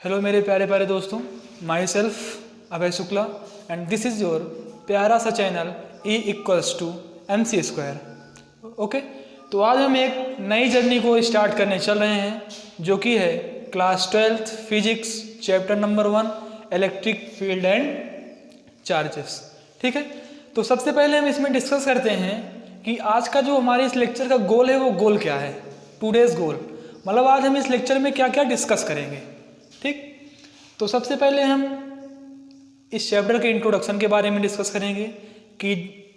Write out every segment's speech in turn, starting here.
Hello मेरे प्यारे प्यारे दोस्तों, my self Abhay Shukla and this is your प्यारा सा चैनल E=mc²। ओके, तो आज हम एक नई जर्नी को स्टार्ट करने चल रहे हैं जो कि है class 12th physics chapter number 1 electric field and charges. ठीक है, तो सबसे पहले हम इसमें डिस्कस करते हैं कि आज का जो हमारे इस लेक्चर का गोल है वो गोल क्या है। टूडेज गोल मतलब आज हम इस लेक्चर में क्या क्या डिस्कस करेंगे। ठीक, तो सबसे पहले हम इस चैप्टर के इंट्रोडक्शन के बारे में डिस्कस करेंगे कि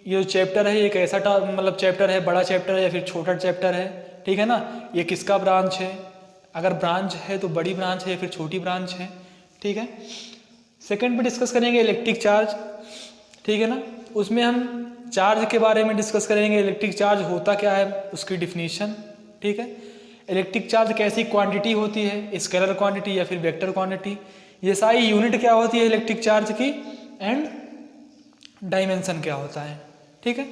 ये जो चैप्टर है ये कैसा मतलब चैप्टर है, बड़ा चैप्टर है या फिर छोटा चैप्टर है। ठीक है ना, ये किसका ब्रांच है, अगर ब्रांच है तो बड़ी ब्रांच है या फिर छोटी ब्रांच है। ठीक है, सेकंड पे डिस्कस करेंगे इलेक्ट्रिक चार्ज। ठीक है ना, उसमें हम चार्ज के बारे में डिस्कस करेंगे, इलेक्ट्रिक चार्ज होता क्या है, उसकी डिफिनीशन। ठीक है, इलेक्ट्रिक चार्ज कैसी क्वांटिटी होती है, स्केलर क्वांटिटी या फिर वेक्टर क्वांटिटी, ये सारी यूनिट क्या होती है इलेक्ट्रिक चार्ज की, एंड डायमेंशन क्या होता है। ठीक है,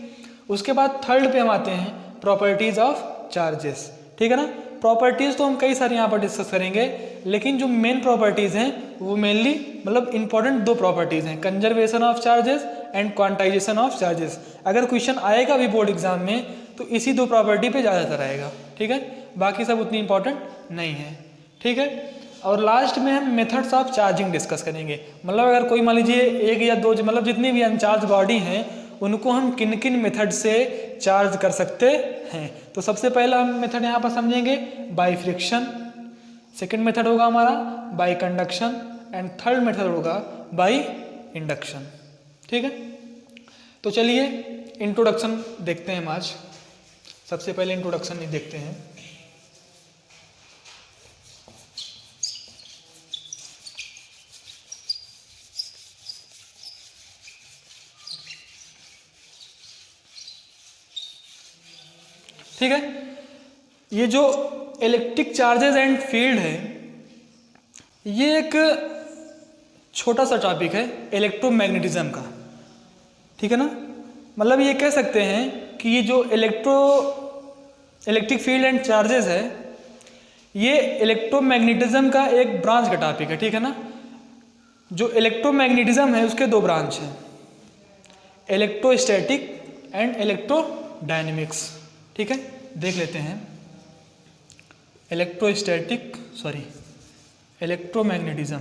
उसके बाद थर्ड पे हम आते हैं प्रॉपर्टीज ऑफ चार्जेस। ठीक है ना, प्रॉपर्टीज तो हम कई सारी यहाँ पर डिस्कस करेंगे, लेकिन जो मेन प्रॉपर्टीज हैं वो मेनली मतलब इंपॉर्टेंट दो प्रॉपर्टीज हैं, conservation of charges and quantization of charges. अगर क्वेश्चन आएगा भी बोर्ड एग्जाम में तो इसी दो प्रॉपर्टी पे ज़्यादातर आएगा। ठीक है, बाकी सब उतनी इंपॉर्टेंट नहीं है। ठीक है, और लास्ट में हम मेथड्स ऑफ चार्जिंग डिस्कस करेंगे, मतलब अगर कोई मान लीजिए एक या दो मतलब जितनी भी अनचार्ज बॉडी हैं उनको हम किन किन मेथड से चार्ज कर सकते हैं। तो सबसे पहला हम मेथड यहाँ पर समझेंगे बाय फ्रिक्शन, सेकेंड मेथड होगा हमारा bye conduction and third method होगा बाय इंडक्शन। ठीक है, तो चलिए इंट्रोडक्शन देखते हैं हम आज। सबसे पहले इंट्रोडक्शन देखते हैं। ठीक है, ये जो इलेक्ट्रिक चार्जेस एंड फील्ड है ये एक छोटा सा टॉपिक है इलेक्ट्रोमैग्नेटिज्म का। ठीक है ना, मतलब ये कह सकते हैं कि ये जो इलेक्ट्रिक फील्ड एंड चार्जेस है ये इलेक्ट्रोमैग्नेटिज्म का एक ब्रांच का टॉपिक है। ठीक है ना, जो इलेक्ट्रोमैग्नेटिज्म है उसके दो ब्रांच हैं, इलेक्ट्रोस्टैटिक एंड इलेक्ट्रोडायनेमिक्स। ठीक है, देख लेते हैं इलेक्ट्रोमैग्नेटिज्म।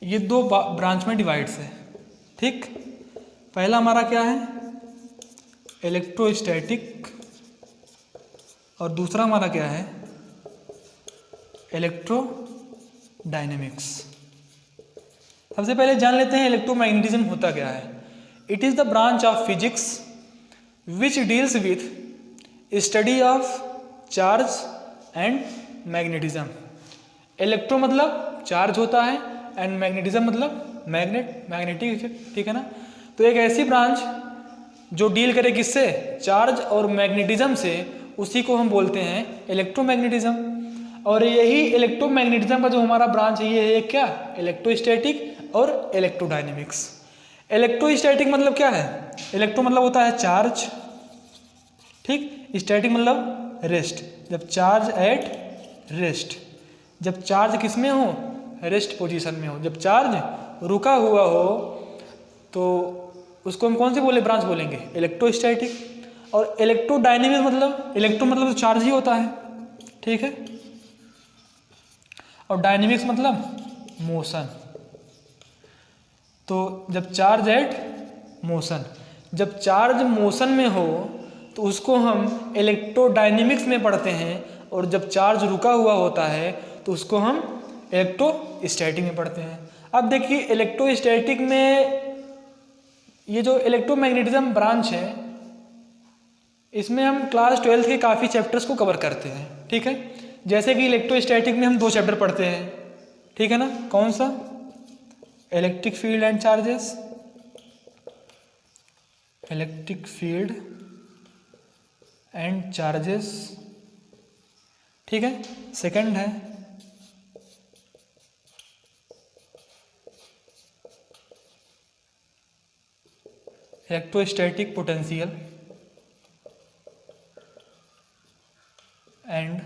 ये दो ब्रांच में डिवाइड्स है। ठीक, पहला हमारा क्या है इलेक्ट्रोस्टैटिक और दूसरा हमारा क्या है इलेक्ट्रोडायनेमिक्स। सबसे पहले जान लेते हैं इलेक्ट्रोमैग्नेटिज्म होता क्या है। It is the branch of physics which deals with study of charge and magnetism. Electro मतलब चार्ज होता है एंड मैग्नेटिज्म मतलब मैग्नेटिक इफेक्ट। ठीक है ना, तो एक ऐसी ब्रांच जो डील करे किससे, चार्ज और मैग्नेटिज्म से, उसी को हम बोलते हैं इलेक्ट्रोमैग्नेटिज्म। और यही इलेक्ट्रोमैग्नेटिज्म का जो हमारा ब्रांच है ये है क्या, इलेक्ट्रोस्टैटिक और इलेक्ट्रोडायनेमिक्स। इलेक्ट्रोस्टैटिक मतलब क्या है, इलेक्ट्रो मतलब होता है चार्ज, ठीक, स्टैटिक मतलब रेस्ट, जब चार्ज एट रेस्ट, जब चार्ज किस में हो, रेस्ट पोजीशन में हो। जब चार्ज रुका हुआ हो तो उसको हम कौन से ब्रांच बोलेंगे, इलेक्ट्रोस्टैटिक। और इलेक्ट्रोडायनेमिक्स मतलब इलेक्ट्रो मतलब तो चार्ज ही होता है। ठीक है, और डायनेमिक्स मतलब मोशन। तो जब चार्ज एट मोशन, जब चार्ज मोशन में हो तो उसको हम इलेक्ट्रोडायनेमिक्स में पढ़ते हैं, और जब चार्ज रुका हुआ होता है तो उसको हम इलेक्ट्रोस्टैटिक में पढ़ते हैं। अब देखिए इलेक्ट्रोस्टैटिक में ये जो इलेक्ट्रोमैग्नेटिज्म ब्रांच है इसमें हम क्लास 12th के काफ़ी चैप्टर्स को कवर करते हैं। ठीक है, जैसे कि इलेक्ट्रोस्टैटिक में हम दो चैप्टर पढ़ते हैं। ठीक है ना, कौन सा, electric field and charges, electric field and charges. ठीक है, सेकंड है इलेक्ट्रोस्टैटिक पोटेंशियल एंड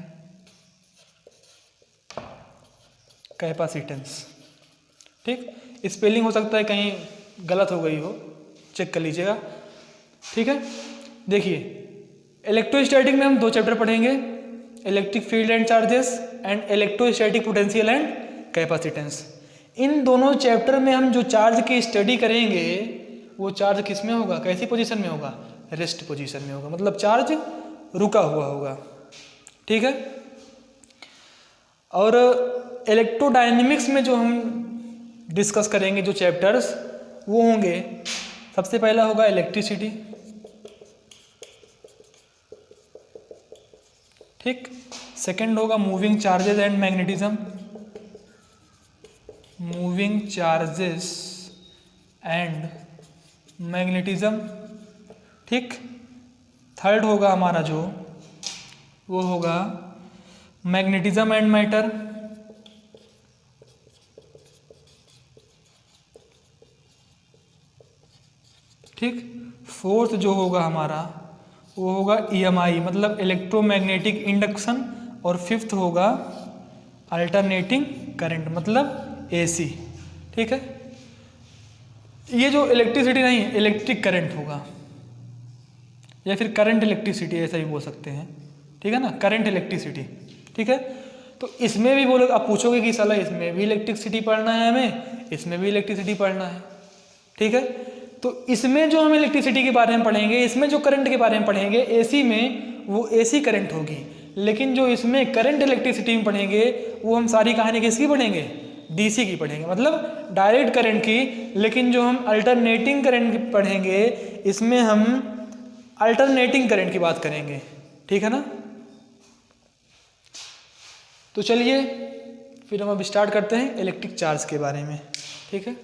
कैपेसिटेंस। ठीक, स्पेलिंग हो सकता है कहीं गलत हो गई हो, चेक कर लीजिएगा। ठीक है, देखिए इलेक्ट्रोस्टैटिक में हम 2 चैप्टर पढ़ेंगे, electric field and charges and electrostatic potential and capacitance. इन दोनों चैप्टर में हम जो चार्ज की स्टडी करेंगे वो चार्ज किस में होगा, कैसी पोजीशन में होगा, रेस्ट पोजीशन में होगा, मतलब चार्ज रुका हुआ होगा। ठीक है, और इलेक्ट्रोडायनेमिक्स में जो हम डिस्कस करेंगे जो चैप्टर्स वो होंगे, सबसे पहला होगा इलेक्ट्रिसिटी। ठीक, सेकंड होगा moving charges and magnetism, moving charges and magnetism. ठीक, थर्ड होगा हमारा जो वो होगा मैग्नेटिज्म एंड मैटर। ठीक, फोर्थ जो होगा हमारा वो होगा EMI मतलब इलेक्ट्रोमैग्नेटिक इंडक्शन, और फिफ्थ होगा अल्टरनेटिंग करंट मतलब AC। ठीक है, ये जो इलेक्ट्रिसिटी नहीं, इलेक्ट्रिक करंट होगा, या फिर करंट इलेक्ट्रिसिटी ऐसा भी बोल सकते हैं। ठीक है ना, करंट इलेक्ट्रिसिटी। ठीक है, तो इसमें भी बोलो, आप पूछोगे कि साला इसमें भी इलेक्ट्रिसिटी पढ़ना है हमें, इसमें भी इलेक्ट्रिसिटी पढ़ना है। ठीक है, तो इसमें जो हम इलेक्ट्रिसिटी के बारे में पढ़ेंगे, इसमें जो करंट के बारे में पढ़ेंगे, AC में वो AC करंट होगी, लेकिन जो इसमें करंट इलेक्ट्रिसिटी में पढ़ेंगे वो हम सारी कहानी किसकी पढ़ेंगे, DC की पढ़ेंगे, मतलब डायरेक्ट करंट की। लेकिन जो हम अल्टरनेटिंग करंट पढ़ेंगे इसमें हम अल्टरनेटिंग करंट की बात करेंगे। ठीक है ना, तो चलिए फिर हम अब स्टार्ट करते हैं इलेक्ट्रिक चार्ज के बारे में। ठीक है,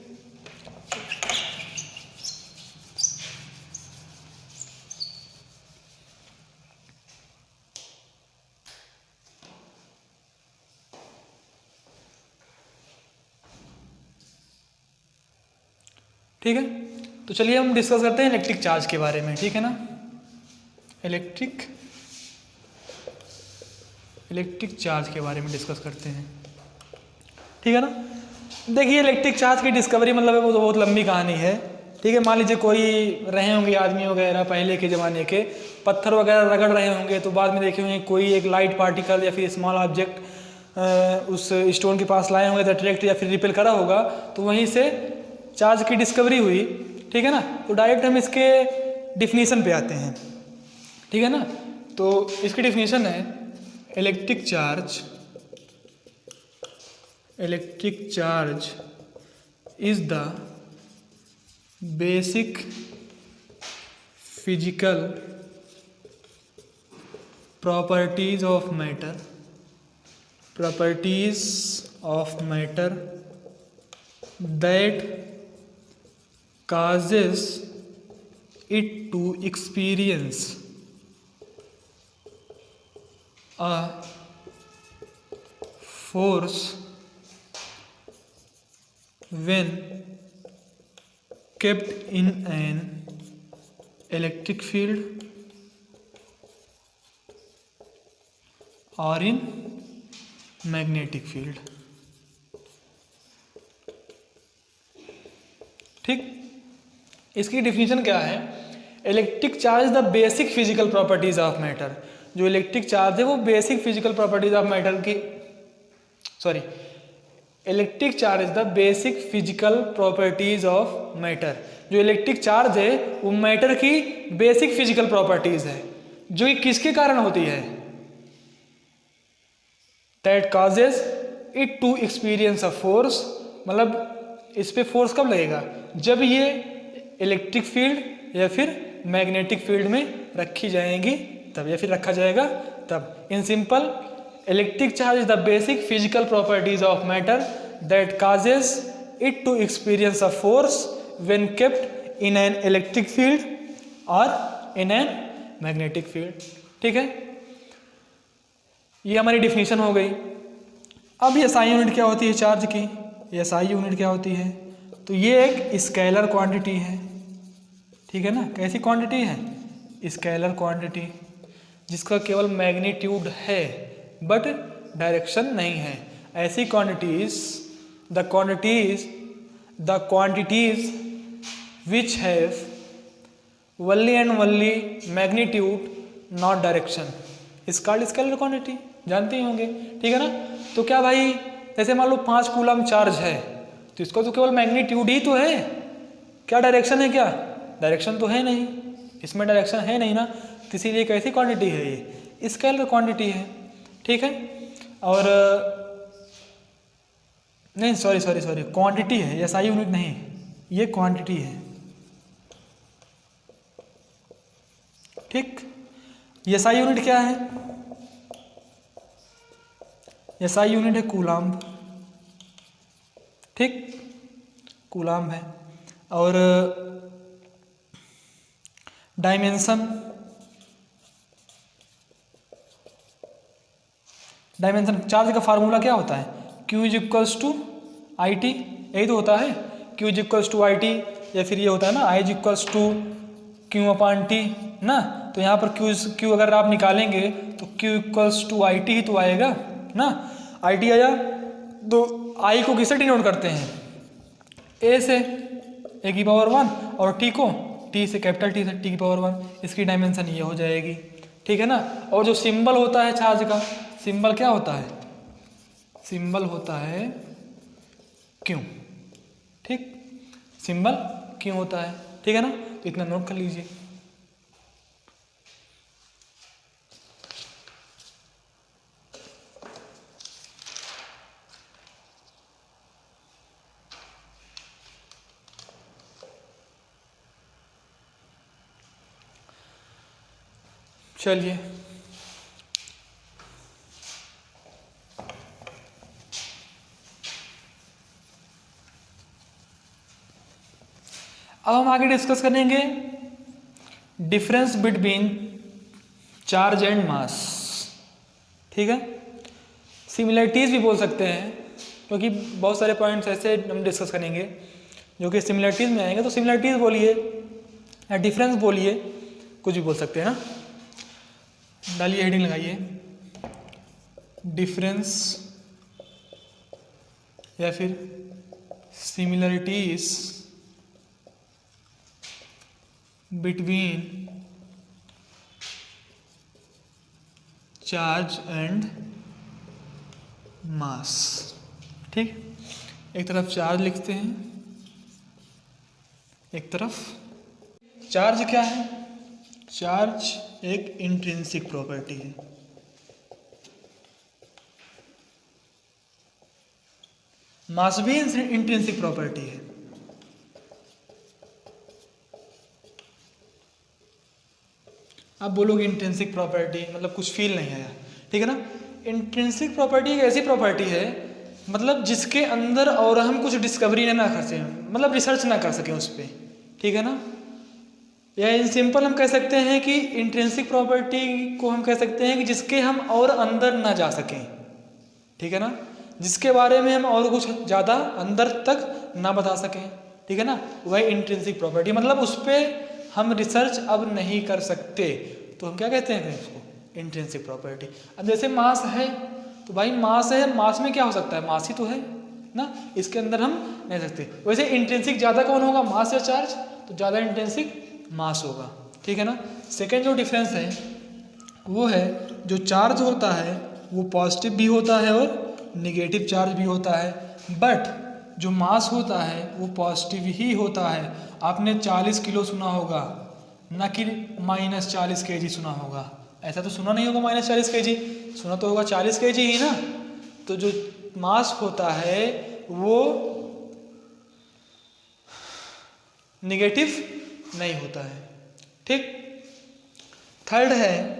ठीक है, तो चलिए हम डिस्कस करते हैं इलेक्ट्रिक चार्ज के बारे में। ठीक है ना, इलेक्ट्रिक चार्ज के बारे में डिस्कस करते हैं। ठीक है ना, देखिए इलेक्ट्रिक चार्ज की डिस्कवरी मतलब है वो तो बहुत लंबी कहानी है। ठीक है, मान लीजिए कोई रहे होंगे आदमी वगैरह पहले के ज़माने के, पत्थर वगैरह रगड़ रहे होंगे, तो बाद में देखे होंगे कोई एक लाइट पार्टिकल या फिर स्मॉल ऑब्जेक्ट उस स्टोन के पास लाए होंगे, तो अट्रैक्ट या फिर रिपेल करा होगा, तो वहीं से चार्ज की डिस्कवरी हुई। ठीक है ना, तो डायरेक्ट हम इसके डिफिनीशन पे आते हैं। ठीक है ना, तो इसकी डिफिनीशन है electric charge is the basic physical properties of matter that causes it to experience a force when kept in an electric field or in magnetic field। ठीक, इसकी डिफिनीशन क्या है, electric charge the basic physical properties of matter. जो electric charge है वो basic physical properties of matter की, sorry, electric charge the basic physical properties of matter. जो electric charge है वो मैटर की बेसिक फिजिकल प्रॉपर्टीज है, जो कि किसके कारण होती है, that causes it to experience a force, मतलब इस पे फोर्स कब लगेगा, जब ये इलेक्ट्रिक फील्ड या फिर मैग्नेटिक फील्ड में रखी जाएंगी तब, या फिर रखा जाएगा तब। In simple, electric charge is the basic physical properties of matter that causes it to experience a force when kept in an electric field और इन एन मैग्नेटिक फील्ड। ठीक है, ये हमारी डिफिनीशन हो गई। अब ये SI यूनिट क्या होती है चार्ज की, ये SI यूनिट क्या होती है, तो ये एक स्केलर क्वांटिटी है। ठीक है ना, कैसी क्वांटिटी है, स्केलर क्वांटिटी, जिसका केवल मैग्नीट्यूड है बट डायरेक्शन नहीं है। ऐसी the quantities which have only and only magnitude not direction is called scalar quantity, जानते ही होंगे, ठीक है ना। तो क्या भाई, जैसे मान लो 5 कूलम चार्ज है तो इसका तो केवल मैग्नीट्यूड ही तो है, क्या डायरेक्शन है, क्या डायरेक्शन तो है नहीं, इसमें डायरेक्शन है नहीं ना, तो इसीलिए कैसी क्वांटिटी है, ये स्केलर क्वांटिटी है, ठीक है। और नहीं सॉरी क्वांटिटी है, SI यूनिट नहीं, ये क्वांटिटी है, ठीक। SI यूनिट क्या है, SI यूनिट है कूलाम्ब, ठीक, कूलाम्ब है। और डायमेंशन चार्ज का फार्मूला क्या होता है, Q is equals to I T, यही तो होता है, Q is equals to I T, या फिर ये होता है ना I is equals to Q upon T ना। तो यहाँ पर Q अगर आप निकालेंगे तो Q equals to I T ही तो आएगा ना, आई टी आया। तो I को किससे डिनोट करते हैं, A से, A की पावर 1, और T को T से, कैपिटल T से, T की पावर 1, इसकी डायमेंशन ये हो जाएगी, ठीक है ना। और जो सिंबल होता है चार्ज का, सिंबल क्या होता है, सिंबल होता है Q, ठीक, सिंबल Q होता है, ठीक है ना। तो इतना नोट कर लीजिए। चलिए अब हम आगे डिस्कस करेंगे difference between charge and mass, ठीक है। सिमिलरिटीज भी बोल सकते हैं, क्योंकि बहुत सारे पॉइंट्स ऐसे हम डिस्कस करेंगे जो कि सिमिलरिटीज में आएंगे। तो सिमिलरिटीज बोलिए या डिफरेंस बोलिए, कुछ भी बोल सकते हैं ना। डालिए, हेडिंग लगाइए, डिफरेंस या फिर similarities between charge and mass, ठीक। एक तरफ चार्ज लिखते हैं, एक तरफ चार्ज क्या है, चार्ज एक इंट्रिंसिक प्रॉपर्टी है, मास भी इंट्रिंसिक प्रॉपर्टी है। आप बोलोगे इंट्रिंसिक प्रॉपर्टी मतलब कुछ फील नहीं आया, ठीक है ना। इंट्रिंसिक प्रॉपर्टी एक ऐसी प्रॉपर्टी है मतलब जिसके अंदर और हम कुछ डिस्कवरी ना कर सकें, मतलब रिसर्च ना कर सकें उस पर, ठीक है ना। या इन सिंपल हम कह सकते हैं कि इंट्रिंसिक प्रॉपर्टी को हम कह सकते हैं कि जिसके हम और अंदर ना जा सकें, ठीक है ना, जिसके बारे में हम और कुछ ज़्यादा अंदर तक ना बता सकें, ठीक है ना, वही इंट्रिंसिक प्रॉपर्टी, मतलब उस पर हम रिसर्च अब नहीं कर सकते, तो हम क्या कहते हैं इसको, इंट्रिंसिक प्रॉपर्टी। अब जैसे मास है तो भाई मास है, मास में क्या हो सकता है, मास ही तो है ना, इसके अंदर हम नहीं सकते। वैसे इंट्रिंसिक ज़्यादा कौन होगा, मास या चार्ज, तो ज़्यादा इंट्रिंसिक मास होगा, ठीक है ना। सेकेंड जो डिफरेंस है वो है जो चार्ज होता है वो पॉजिटिव भी होता है और निगेटिव चार्ज भी होता है, बट जो मास होता है वो पॉजिटिव ही होता है। आपने 40 किलो सुना होगा, ना कि -40 kg सुना होगा, ऐसा तो सुना नहीं होगा -40 kg, सुना तो होगा 40 kg ही ना। तो जो मास होता है वो निगेटिव नहीं होता है, ठीक। थर्ड है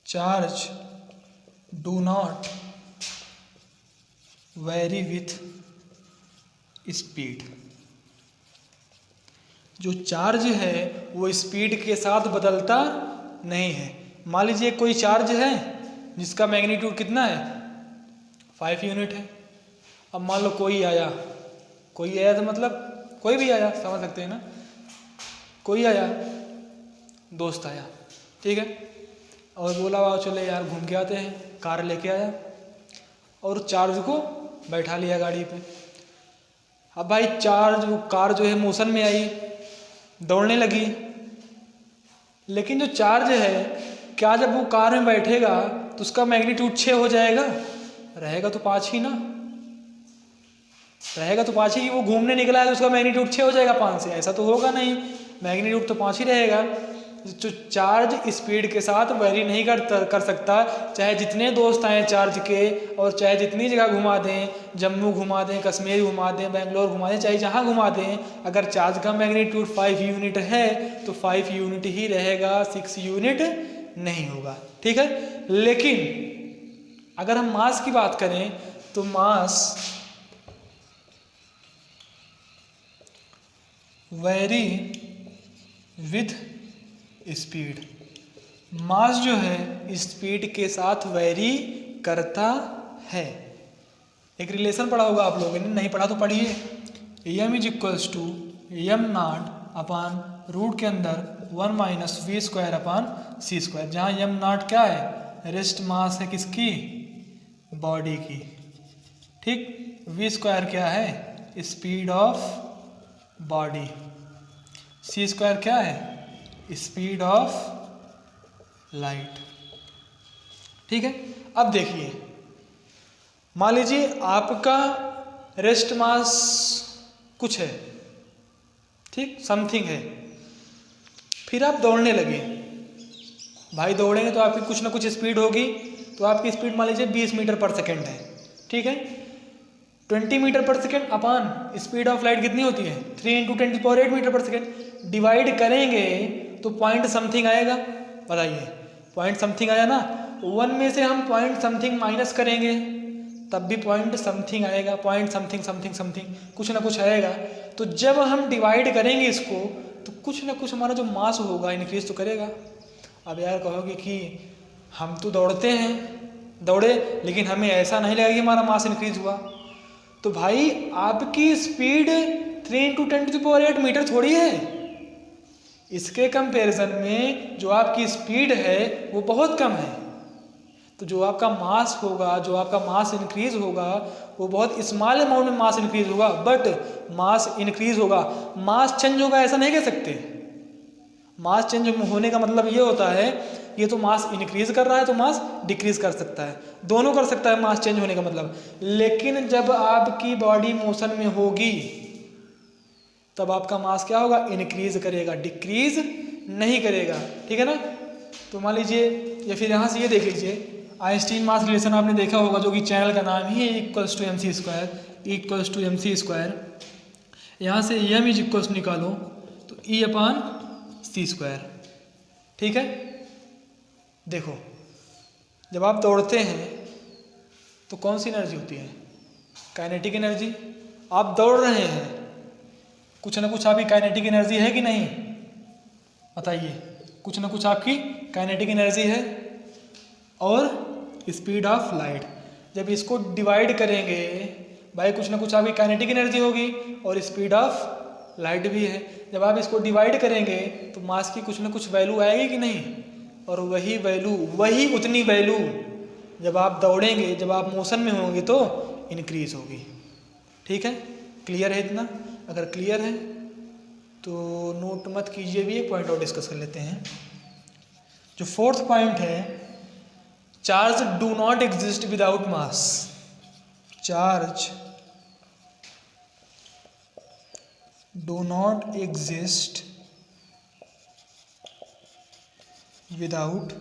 charge do not very with speed. जो चार्ज है वो स्पीड के साथ बदलता नहीं है। मान लीजिए कोई चार्ज है जिसका मैग्नीट्यूड कितना है, 5 यूनिट है। अब मान लो कोई आया तो मतलब कोई भी आया, समझ सकते हैं ना, कोई आया, दोस्त आया, ठीक है, और बोला वाह चले यार घूम के आते हैं, कार लेके आया और चार्ज को बैठा लिया गाड़ी पे। अब भाई कार जो है मोशन में आई, दौड़ने लगी, लेकिन जो चार्ज है क्या जब वो कार में बैठेगा तो उसका मैग्नीट्यूड 6 हो जाएगा? रहेगा तो 5 ही ना, रहेगा तो 5 ही। वो घूमने निकला है तो उसका मैग्नीट्यूड 6 हो जाएगा 5 से? ऐसा तो होगा नहीं, मैग्नीट्यूड तो 5 ही रहेगा। जो चार्ज स्पीड के साथ वेरी नहीं कर सकता, चाहे जितने दोस्त आए चार्ज के और चाहे जितनी जगह घुमा दें, जम्मू घुमा दें, कश्मीर घुमा दें, बेंगलोर घुमा दें, चाहे जहाँ घुमा दें, अगर चार्ज का मैग्नीट्यूड 5 यूनिट है तो 5 यूनिट ही रहेगा, 6 यूनिट नहीं होगा, ठीक है। लेकिन अगर हम मास की बात करें तो मास वेरी विथ स्पीड, मास जो है स्पीड के साथ वेरी करता है। एक रिलेशन पढ़ा होगा आप लोगों ने, नहीं पढ़ा तो पढ़िए। m is equals to m not upon root के अंदर 1 minus V square upon C square, जहाँ m नॉट क्या है? रेस्ट मास है किसकी? बॉडी की, ठीक। वी स्क्वायर क्या है? Speed of body. C square क्या है? स्पीड ऑफ लाइट, ठीक है। अब देखिए, मान लीजिए आपका रेस्ट मास कुछ है, ठीक, समथिंग है, फिर आप दौड़ने लगे। भाई दौड़ेंगे तो आपकी कुछ ना कुछ स्पीड होगी, तो आपकी स्पीड मान लीजिए 20 मीटर पर सेकेंड है, ठीक है। 20 मीटर पर second upon speed of light कितनी होती है? 3 × 10⁸ मीटर पर सेकेंड। डिवाइड करेंगे तो पॉइंट समथिंग आएगा, बताइए, पॉइंट समथिंग आया ना। 1 में से हम पॉइंट समथिंग माइनस करेंगे तब भी पॉइंट समथिंग आएगा, पॉइंट समथिंग समथिंग समथिंग कुछ ना कुछ आएगा। तो जब हम डिवाइड करेंगे इसको तो कुछ ना कुछ हमारा जो मास होगा इंक्रीज तो करेगा। अब यार कहोगे कि हम तो दौड़ते हैं, दौड़े, लेकिन हमें ऐसा नहीं लगा कि हमारा मास इंक्रीज हुआ। तो भाई आपकी स्पीड 3 × 10⁸ मीटर थोड़ी है, इसके कंपैरिजन में जो आपकी स्पीड है वो बहुत कम है। तो जो आपका मास होगा, जो आपका मास इंक्रीज होगा वो बहुत स्मॉल अमाउंट में मास इंक्रीज होगा, बट मास इंक्रीज होगा। मास चेंज होगा ऐसा नहीं कह सकते। मास चेंज होने का मतलब ये होता है, ये तो मास इंक्रीज कर रहा है तो मास डिक्रीज कर सकता है, दोनों कर सकता है मास चेंज होने का मतलब। लेकिन जब आपकी बॉडी मोशन में होगी तब आपका मास क्या होगा? इंक्रीज करेगा, डिक्रीज नहीं करेगा, ठीक है ना। तो मान लीजिए, या फिर यहाँ से ये देख लीजिए, आइंस्टीन मास रिलेशन आपने देखा होगा, जो कि चैनल का नाम ही है, equals to mc square, equals to mc square. यहाँ से m इज इक्वल्स निकालो तो e अपान सी स्क्वायर, ठीक है। देखो, जब आप दौड़ते हैं तो कौन सी एनर्जी होती है? Kinetic energy. आप दौड़ रहे हैं, कुछ ना कुछ आपकी काइनेटिक एनर्जी है कि नहीं? बताइए, कुछ ना कुछ आपकी काइनेटिक एनर्जी है। और स्पीड ऑफ लाइट, जब इसको डिवाइड करेंगे भाई कुछ ना कुछ आपकी काइनेटिक एनर्जी होगी और स्पीड ऑफ लाइट भी है। जब आप इसको डिवाइड करेंगे तो मास की कुछ ना कुछ वैल्यू आएगी कि नहीं? और वही वैल्यू, वही उतनी वैल्यू जब आप दौड़ेंगे, जब आप मोशन में होंगे तो इंक्रीज होगी, ठीक है। क्लियर है इतना? अगर क्लियर है तो नोट मत कीजिए, भी एक पॉइंट और डिस्कस कर लेते हैं। जो 4th पॉइंट है, charge do not exist without mass. Charge do not exist without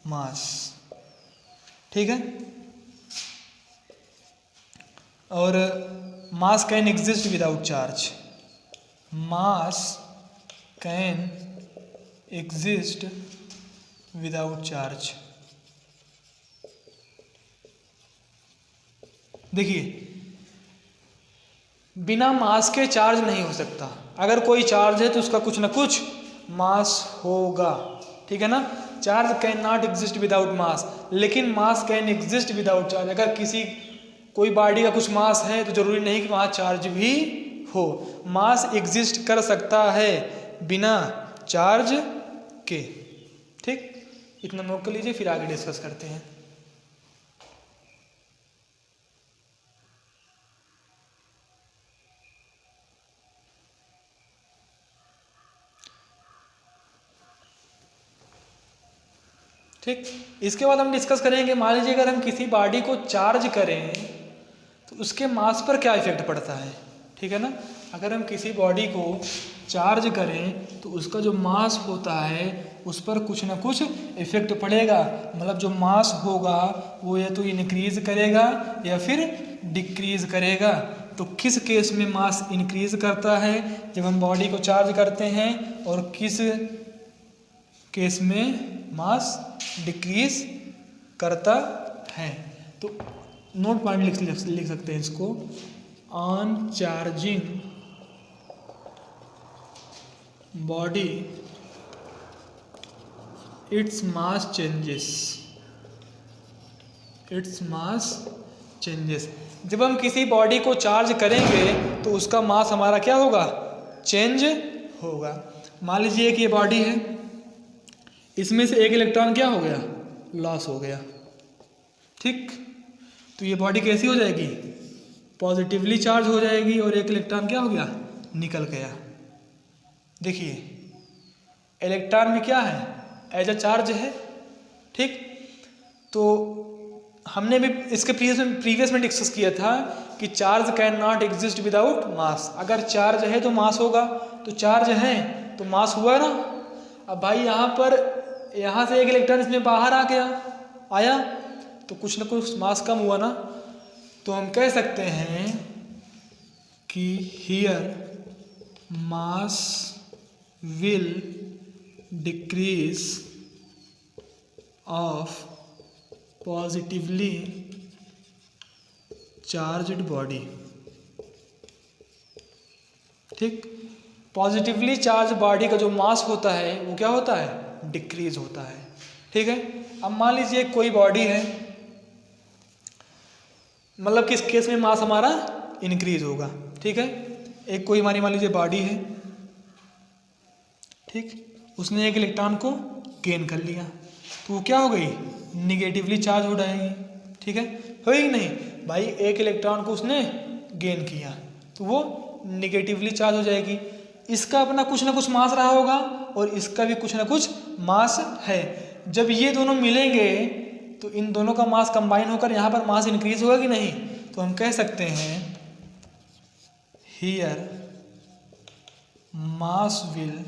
mass, ठीक है। और mass can exist without charge. Mass can exist without charge. देखिए, बिना मास के चार्ज नहीं हो सकता। अगर कोई चार्ज है तो उसका कुछ ना कुछ मास होगा, ठीक है ना। Charge can not exist without mass, लेकिन mass can exist without charge. अगर कोई बॉडी का कुछ मास है तो जरूरी नहीं कि वहाँ चार्ज भी हो। मास एग्जिस्ट कर सकता है बिना चार्ज के। ठीक, इतना नोट कर लीजिए, फिर आगे डिस्कस करते हैं। ठीक, इसके बाद हम डिस्कस करेंगे, मान लीजिए अगर हम किसी बॉडी को चार्ज करें तो उसके मास पर क्या इफेक्ट पड़ता है। ठीक है ना, अगर हम किसी बॉडी को चार्ज करें तो उसका जो मास होता है उस पर कुछ ना कुछ इफेक्ट पड़ेगा। मतलब जो मास होगा वो या तो इंक्रीज करेगा या फिर डिक्रीज करेगा। तो किस केस में मास इंक्रीज करता है, जब हम बॉडी को चार्ज करते हैं, और किस केस में मास डिक्रीज करता है। तो नोट पॉइंट लिख सकते हैं इसको, on charging body its mass changes, its mass changes. जब हम किसी बॉडी को चार्ज करेंगे तो उसका मास हमारा क्या होगा, चेंज होगा। मान लीजिए कि ये बॉडी है, इसमें से एक इलेक्ट्रॉन क्या हो गया, लॉस हो गया। ठीक, तो ये बॉडी कैसी हो जाएगी, पॉजिटिवली चार्ज हो जाएगी, और एक इलेक्ट्रॉन क्या हो गया, निकल गया। देखिए इलेक्ट्रॉन में क्या है, एज अ चार्ज है। ठीक, तो हमने भी इसके प्रीवियस में डिस्कस किया था कि charge can not exist without mass. अगर चार्ज है तो मास होगा, तो चार्ज है तो मास हुआ ना। अब भाई यहाँ से एक इलेक्ट्रॉन इसमें बाहर आ गया, आया तो कुछ ना कुछ मास कम हुआ ना। तो हम कह सकते हैं कि here mass will decrease of positively charged body. ठीक, पॉजिटिवली चार्ज बॉडी का जो मास होता है वो क्या होता है, डिक्रीज होता है। ठीक है, अब मान लीजिए कोई बॉडी है, मतलब किस केस में मास हमारा इंक्रीज होगा। ठीक है, एक कोई मान लीजिए बॉडी है, ठीक, उसने एक इलेक्ट्रॉन को गेन कर लिया, तो वो क्या हो गई, निगेटिवली चार्ज हो जाएगी। ठीक है, होगी नहीं भाई, एक इलेक्ट्रॉन को उसने गेन किया तो वो निगेटिवली चार्ज हो जाएगी। इसका अपना कुछ ना कुछ मास रहा होगा और इसका भी कुछ ना कुछ मास है। जब ये दोनों मिलेंगे तो इन दोनों का मास कंबाइन होकर यहाँ पर मास इंक्रीज होगा कि नहीं। तो हम कह सकते हैं here mass will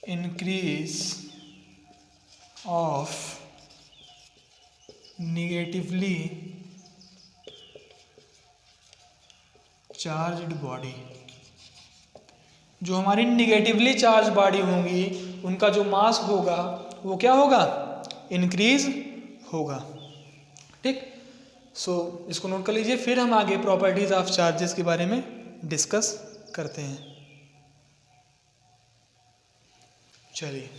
increase of negatively charged body. जो हमारी निगेटिवली चार्ज बॉडी होंगी उनका जो मास होगा वो क्या होगा, इंक्रीज होगा। ठीक, सो इसको नोट कर लीजिए, फिर हम आगे प्रॉपर्टीज ऑफ चार्जेस के बारे में डिस्कस करते हैं। चलिए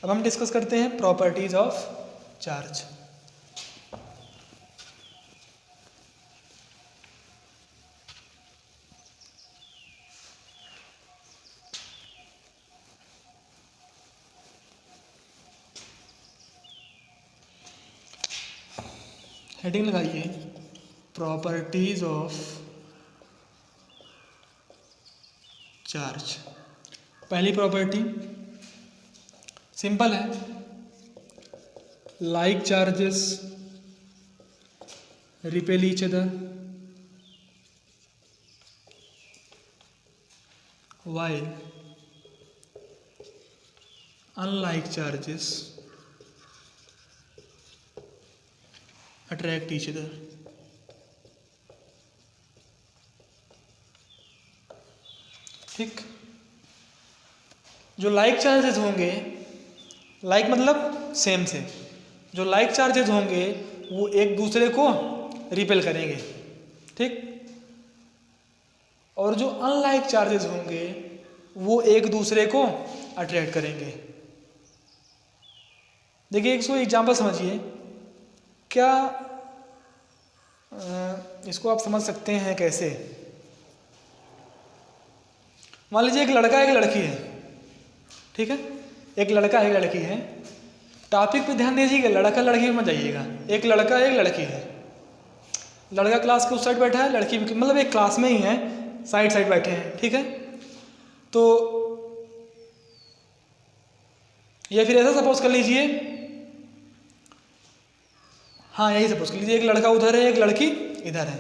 अब हम डिस्कस करते हैं प्रॉपर्टीज ऑफ चार्ज। हेडिंग लगाइए, प्रॉपर्टीज ऑफ चार्ज। पहली प्रॉपर्टी सिंपल है, like charges repel each other while unlike charges attract each other। ठीक, जो लाइक चार्जेस होंगे, लाइक मतलब सेम से, जो लाइक चार्जेस होंगे वो एक दूसरे को रिपेल करेंगे। ठीक, और जो अनलाइक चार्जेस होंगे वो एक दूसरे को अट्रैक्ट करेंगे। देखिए इसको एग्जांपल समझिए, क्या इसको आप समझ सकते हैं कैसे। मान लीजिए एक लड़का एक लड़की है, ठीक है, एक लड़का एक लड़की है। टॉपिक पे ध्यान दीजिएगा, लड़का लड़की में मत जाइएगा। एक लड़का एक लड़की है, लड़का क्लास के उस साइड बैठा है, लड़की मतलब एक क्लास में ही है, साइड साइड बैठे हैं, ठीक है। तो या फिर ऐसा सपोज कर लीजिए, हाँ यही सपोज कर लीजिए, एक लड़का उधर है एक लड़की इधर है,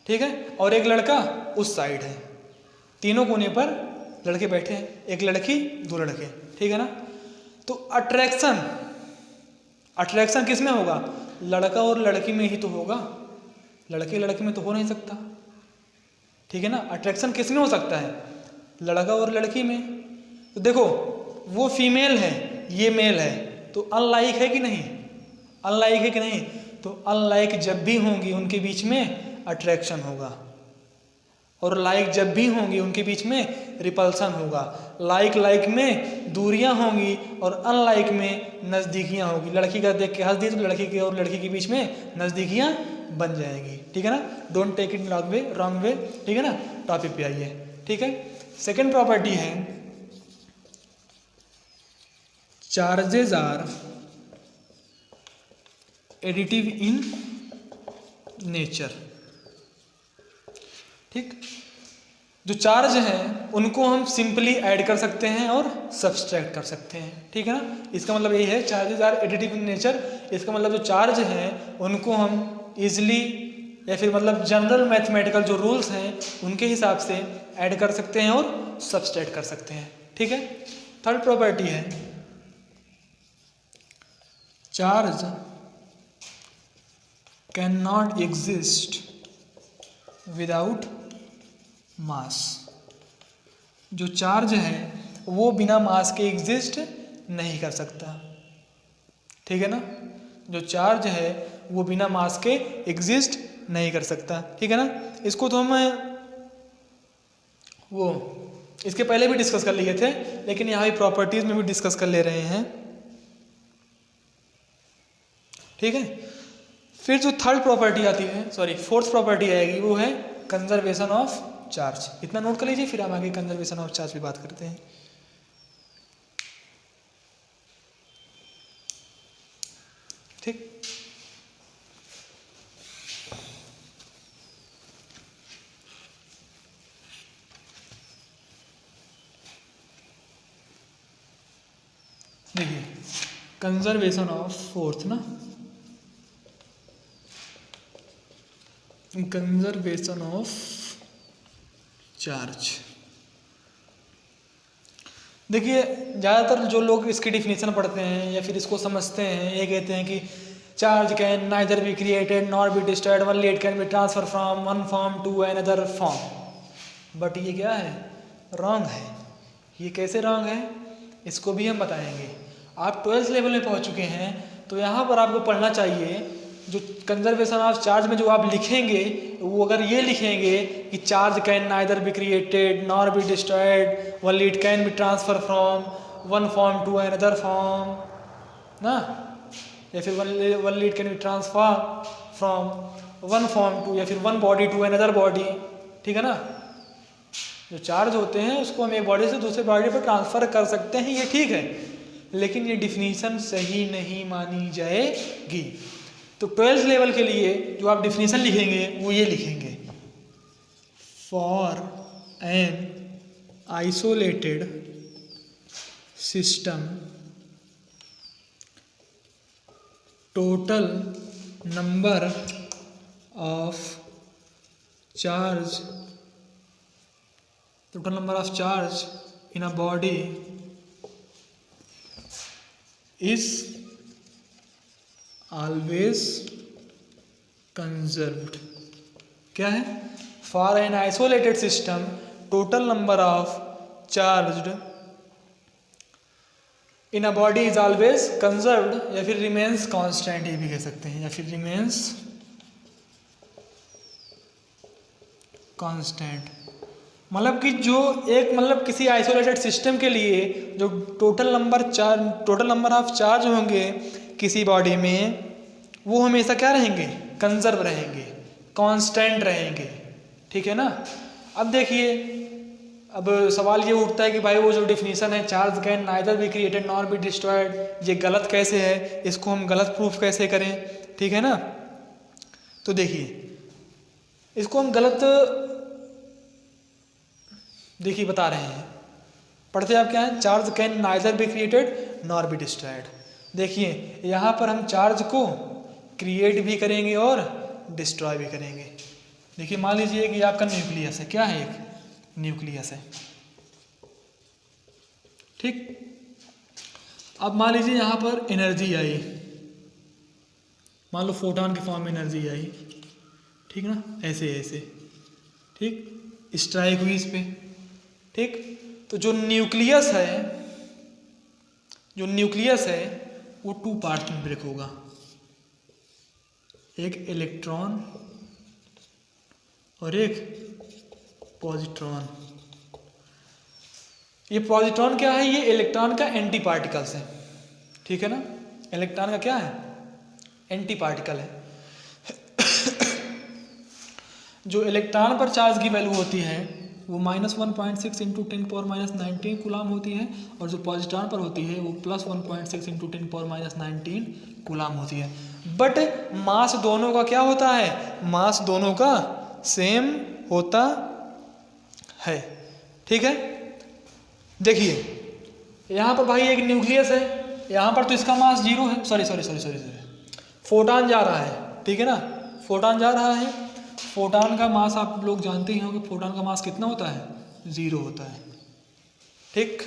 ठीक है, और एक लड़का उस साइड है। तीनों कोने पर लड़के बैठे हैं, एक लड़की दो लड़के, ठीक है ना। तो अट्रैक्शन किस में होगा? लड़का और लड़की में ही तो होगा, लड़के लड़की में तो हो नहीं सकता, ठीक है ना। अट्रैक्शन किस में हो सकता है? लड़का और लड़की में। तो देखो वो फीमेल है ये मेल है, तो अनलाइक है कि नहीं? अनलाइक है कि नहीं? तो अनलाइक जब भी होंगी उनके बीच में अट्रैक्शन होगा, और लाइक जब भी होंगी उनके बीच में रिपल्सन होगा। लाइक में दूरियां होंगी और अनलाइक में नज़दीकियां होगी। लड़की का देख के हंस दी तो लड़की के और लड़की के बीच में नज़दीकियां बन जाएंगी, ठीक है ना। Don't take it wrong way, ठीक है ना। टॉपिक पे आइए, ठीक है। सेकेंड प्रॉपर्टी है charges are additive in nature, ठीक। जो चार्ज हैं उनको हम सिंपली ऐड कर सकते हैं और सब्सट्रैक्ट कर सकते हैं, ठीक है ना। इसका मतलब यही है charges are additive in nature. इसका मतलब जो चार्ज हैं उनको हम इजीली या फिर मतलब जनरल मैथमेटिकल जो रूल्स हैं उनके हिसाब से ऐड कर सकते हैं और सब्सट्रैक्ट कर सकते हैं, ठीक है। थर्ड प्रॉपर्टी है charge can not exist without mass. जो चार्ज है वो बिना मास के एग्जिस्ट नहीं कर सकता, ठीक है ना। जो चार्ज है वो बिना मास के एग्जिस्ट नहीं कर सकता, ठीक है ना। इसको तो हम वो इसके पहले भी डिस्कस कर लिए थे, लेकिन यहाँ भी प्रॉपर्टीज में भी डिस्कस कर ले रहे हैं, ठीक है। फिर जो थर्ड प्रॉपर्टी आती है, सॉरी फोर्थ प्रॉपर्टी आएगी, वो है कंजर्वेशन ऑफ चार्ज। इतना नोट कर लीजिए, फिर हम आगे कंजर्वेशन ऑफ चार्ज पे बात करते हैं, ठीक। देखिए कंजर्वेशन ऑफ फोर्थ ना, कंजर्वेशन ऑफ चार्ज। देखिए ज़्यादातर जो लोग इसकी डिफिनीशन पढ़ते हैं या फिर इसको समझते हैं, ये कहते हैं कि charge can neither be created nor be destroyed, only it can be transfer from one form to another form. But ये क्या है? रॉन्ग है। ये कैसे रॉन्ग है इसको भी हम बताएंगे। आप 12th लेवल में पहुंच चुके हैं तो यहाँ पर आपको पढ़ना चाहिए जो कंजर्वेशन ऑफ चार्ज में जो आप लिखेंगे वो अगर ये लिखेंगे कि charge can neither be created nor be destroyed, only it can be transfer from one form to another form ना, या फिर only it can be transfer from one form to या फिर one body to another body, ठीक है ना। जो charge होते हैं उसको हम एक बॉडी से दूसरे बॉडी पर ट्रांसफर कर सकते हैं, ये ठीक है, लेकिन ये डिफिनीशन सही नहीं मानी जाएगी। तो 12th लेवल के लिए जो आप डिफिनीशन लिखेंगे वो ये लिखेंगे, for an isolated system total number of charge in a body is always conserved। क्या है? For an isolated system total number of charged in a body is always conserved, या फिर remains constant ये भी कह सकते हैं, या फिर remains constant। मतलब कि जो एक मतलब किसी आइसोलेटेड सिस्टम के लिए जो टोटल नंबर ऑफ चार्ज होंगे किसी बॉडी में वो हमेशा क्या रहेंगे? कंजर्व रहेंगे, कांस्टेंट रहेंगे, ठीक है ना। अब देखिए अब सवाल ये उठता है कि भाई वो जो डिफिनीशन है charge can neither be created nor be destroyed, ये गलत कैसे है, इसको हम गलत प्रूफ कैसे करें, ठीक है ना। तो देखिए इसको हम गलत देखिए बता रहे हैं, पढ़ते आप क्या है, charge can neither be created nor be destroyed. देखिए यहाँ पर हम चार्ज को क्रिएट भी करेंगे और डिस्ट्रॉय भी करेंगे। देखिए मान लीजिए कि आपका न्यूक्लियस है, क्या है, एक न्यूक्लियस है, ठीक। अब मान लीजिए यहाँ पर एनर्जी आई, मान लो फोटॉन के फॉर्म में एनर्जी आई, ठीक ना, ऐसे ऐसे, ठीक, स्ट्राइक हुई इस पे, ठीक। तो जो न्यूक्लियस है वो टू पार्ट में ब्रेक होगा, एक इलेक्ट्रॉन और एक पॉजिट्रॉन। ये पॉजिट्रॉन क्या है, ये इलेक्ट्रॉन का एंटी पार्टिकल्स है, ठीक है ना, इलेक्ट्रॉन का क्या है, एंटी पार्टिकल है। जो इलेक्ट्रॉन पर चार्ज की वैल्यू होती है वो -1.6 इंटू 10⁻19 कूलाम होती है, और जो पॉजिट्रॉन पर होती है वो +1.6 इंटू 10⁻19 कूलाम होती है। बट मास दोनों का क्या होता है, मास दोनों का सेम होता है, ठीक है। देखिए यहाँ पर भाई एक न्यूक्लियस है, यहाँ पर तो इसका मास 0 है, सॉरी फोटॉन जा रहा है, ठीक है ना, फोटॉन जा रहा है। फोटॉन का मास आप लोग जानते ही होंगे, फोटॉन का मास कितना होता है, 0 होता है, ठीक।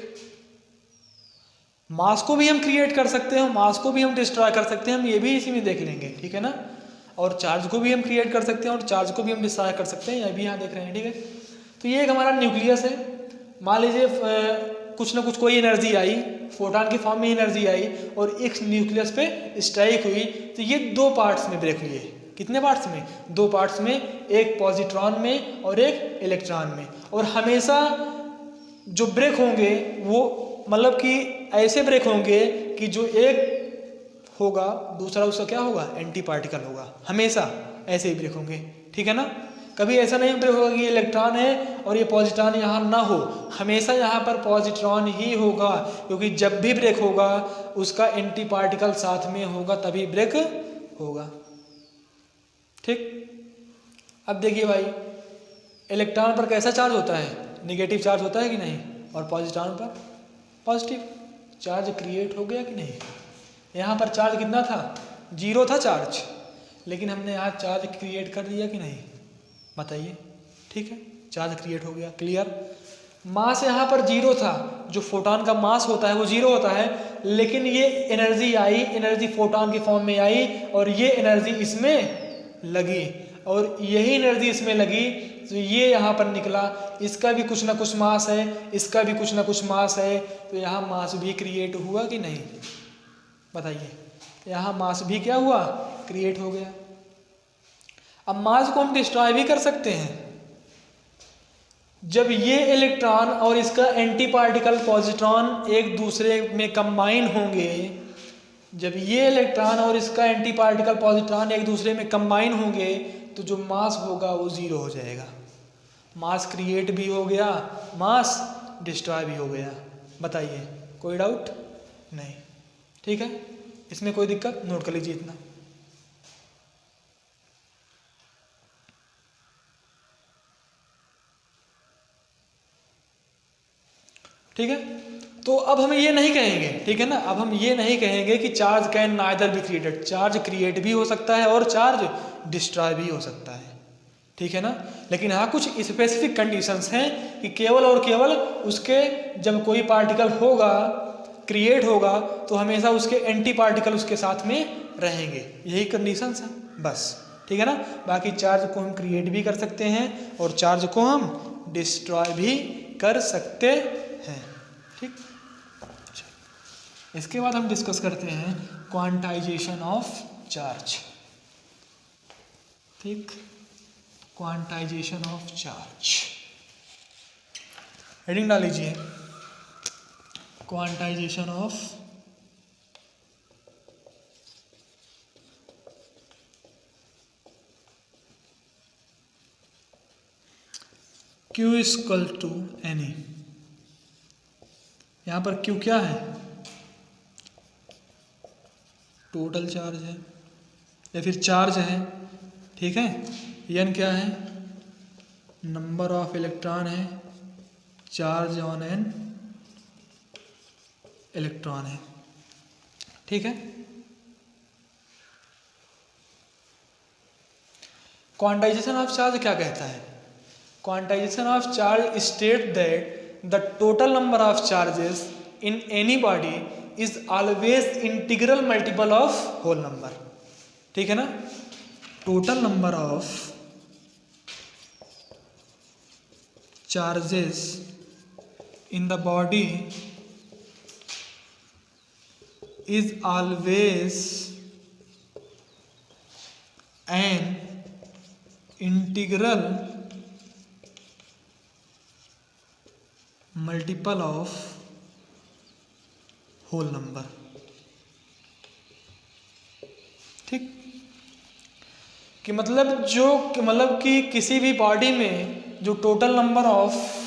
मास को भी हम क्रिएट कर सकते हैं, मास को भी हम डिस्ट्रॉय कर सकते हैं, हम ये भी इसी में देख लेंगे, ठीक है ना। और चार्ज को भी हम क्रिएट कर सकते हैं और चार्ज को भी हम डिस्ट्रॉय कर सकते हैं, ये भी यहाँ देख रहे हैं, ठीक है। तो ये एक हमारा न्यूक्लियस है। मान लीजिए कुछ ना कुछ कोई एनर्जी आई, फोटॉन की फॉर्म में एनर्जी आई और एक न्यूक्लियस पे स्ट्राइक हुई, तो ये दो पार्ट्स में ब्रेक हुई है। कितने पार्ट्स में, दो पार्ट्स में, एक पॉजिट्रॉन में और एक इलेक्ट्रॉन में। और हमेशा जो ब्रेक होंगे वो मतलब कि ऐसे ब्रेक होंगे कि जो एक होगा दूसरा उसका क्या होगा, एंटी पार्टिकल होगा, हमेशा ऐसे ही ब्रेक होंगे, ठीक है ना। कभी ऐसा नहीं ब्रेक होगा कि ये इलेक्ट्रॉन है और ये पॉजिट्रॉन यहाँ ना हो, हमेशा यहाँ पर पॉजिट्रॉन ही होगा, क्योंकि जब भी ब्रेक होगा उसका एंटी पार्टिकल साथ में होगा तभी ब्रेक होगा, ठीक। अब देखिए भाई इलेक्ट्रॉन पर कैसा चार्ज होता है, निगेटिव चार्ज होता है कि नहीं, और पॉजिट्रॉन पर पॉजिटिव चार्ज क्रिएट हो गया कि नहीं। यहाँ पर चार्ज कितना था, 0 था चार्ज, लेकिन हमने यहाँ चार्ज क्रिएट कर दिया कि नहीं, बताइए, ठीक है, चार्ज क्रिएट हो गया, क्लियर। मास यहाँ पर 0 था, जो फोटॉन का मास होता है वो 0 होता है, लेकिन ये एनर्जी आई, एनर्जी फोटॉन के फॉर्म में आई और ये एनर्जी इसमें लगी और यही एनर्जी इसमें लगी, तो ये यहाँ पर निकला, इसका भी कुछ ना कुछ मास है, इसका भी कुछ ना कुछ मास है, तो यहाँ मास भी क्रिएट हुआ कि नहीं, बताइए, यहाँ मास भी क्या हुआ, क्रिएट हो गया। अब मास को हम डिस्ट्रॉय भी कर सकते हैं, जब ये इलेक्ट्रॉन और इसका एंटी पार्टिकल पॉजिट्रॉन एक दूसरे में कंबाइन होंगे, जब ये इलेक्ट्रॉन और इसका एंटी पार्टिकल पॉजिट्रॉन एक दूसरे में कंबाइन होंगे तो जो मास होगा वो 0 हो जाएगा, मास क्रिएट भी हो गया, मास डिस्ट्रॉय भी हो गया। बताइए, कोई डाउट नहीं, ठीक है, इसमें कोई दिक्कत, नोट कर लीजिए इतना। ठीक है, तो अब हम ये नहीं कहेंगे, ठीक है ना, अब हम ये नहीं कहेंगे कि charge can neither be created, charge create भी हो सकता है और चार्ज डिस्ट्रॉय भी हो सकता है, ठीक है ना। लेकिन हाँ कुछ स्पेसिफिक कंडीशंस हैं कि केवल और केवल उसके जब कोई पार्टिकल होगा, क्रिएट होगा, तो हमेशा उसके एंटी पार्टिकल उसके साथ में रहेंगे, यही कंडीशंस हैं बस, ठीक है ना। बाकी चार्ज को हम क्रिएट भी कर सकते हैं और चार्ज को हम डिस्ट्रॉय भी कर सकते हैं, ठीक। इसके बाद हम डिस्कस करते हैं क्वांटाइजेशन ऑफ चार्ज, ठीक, क्वांटाइजेशन ऑफ चार्ज, हेडिंग डाल लीजिए, quantization of Q equal to NE। यहाँ पर Q क्या है? टोटल चार्ज है या फिर चार्ज है, ठीक है। N क्या है? नंबर ऑफ इलेक्ट्रॉन है, चार्ज ऑन एन इलेक्ट्रॉन है, ठीक है। क्वांटाइजेशन ऑफ चार्ज क्या कहता है? Quantization of charge state that the total number of charges in any body is always integral multiple of whole number, ठीक है ना। Total number of charges in the body is always an integral multiple of whole number, ठीक। कि मतलब कि किसी भी body में जो total number of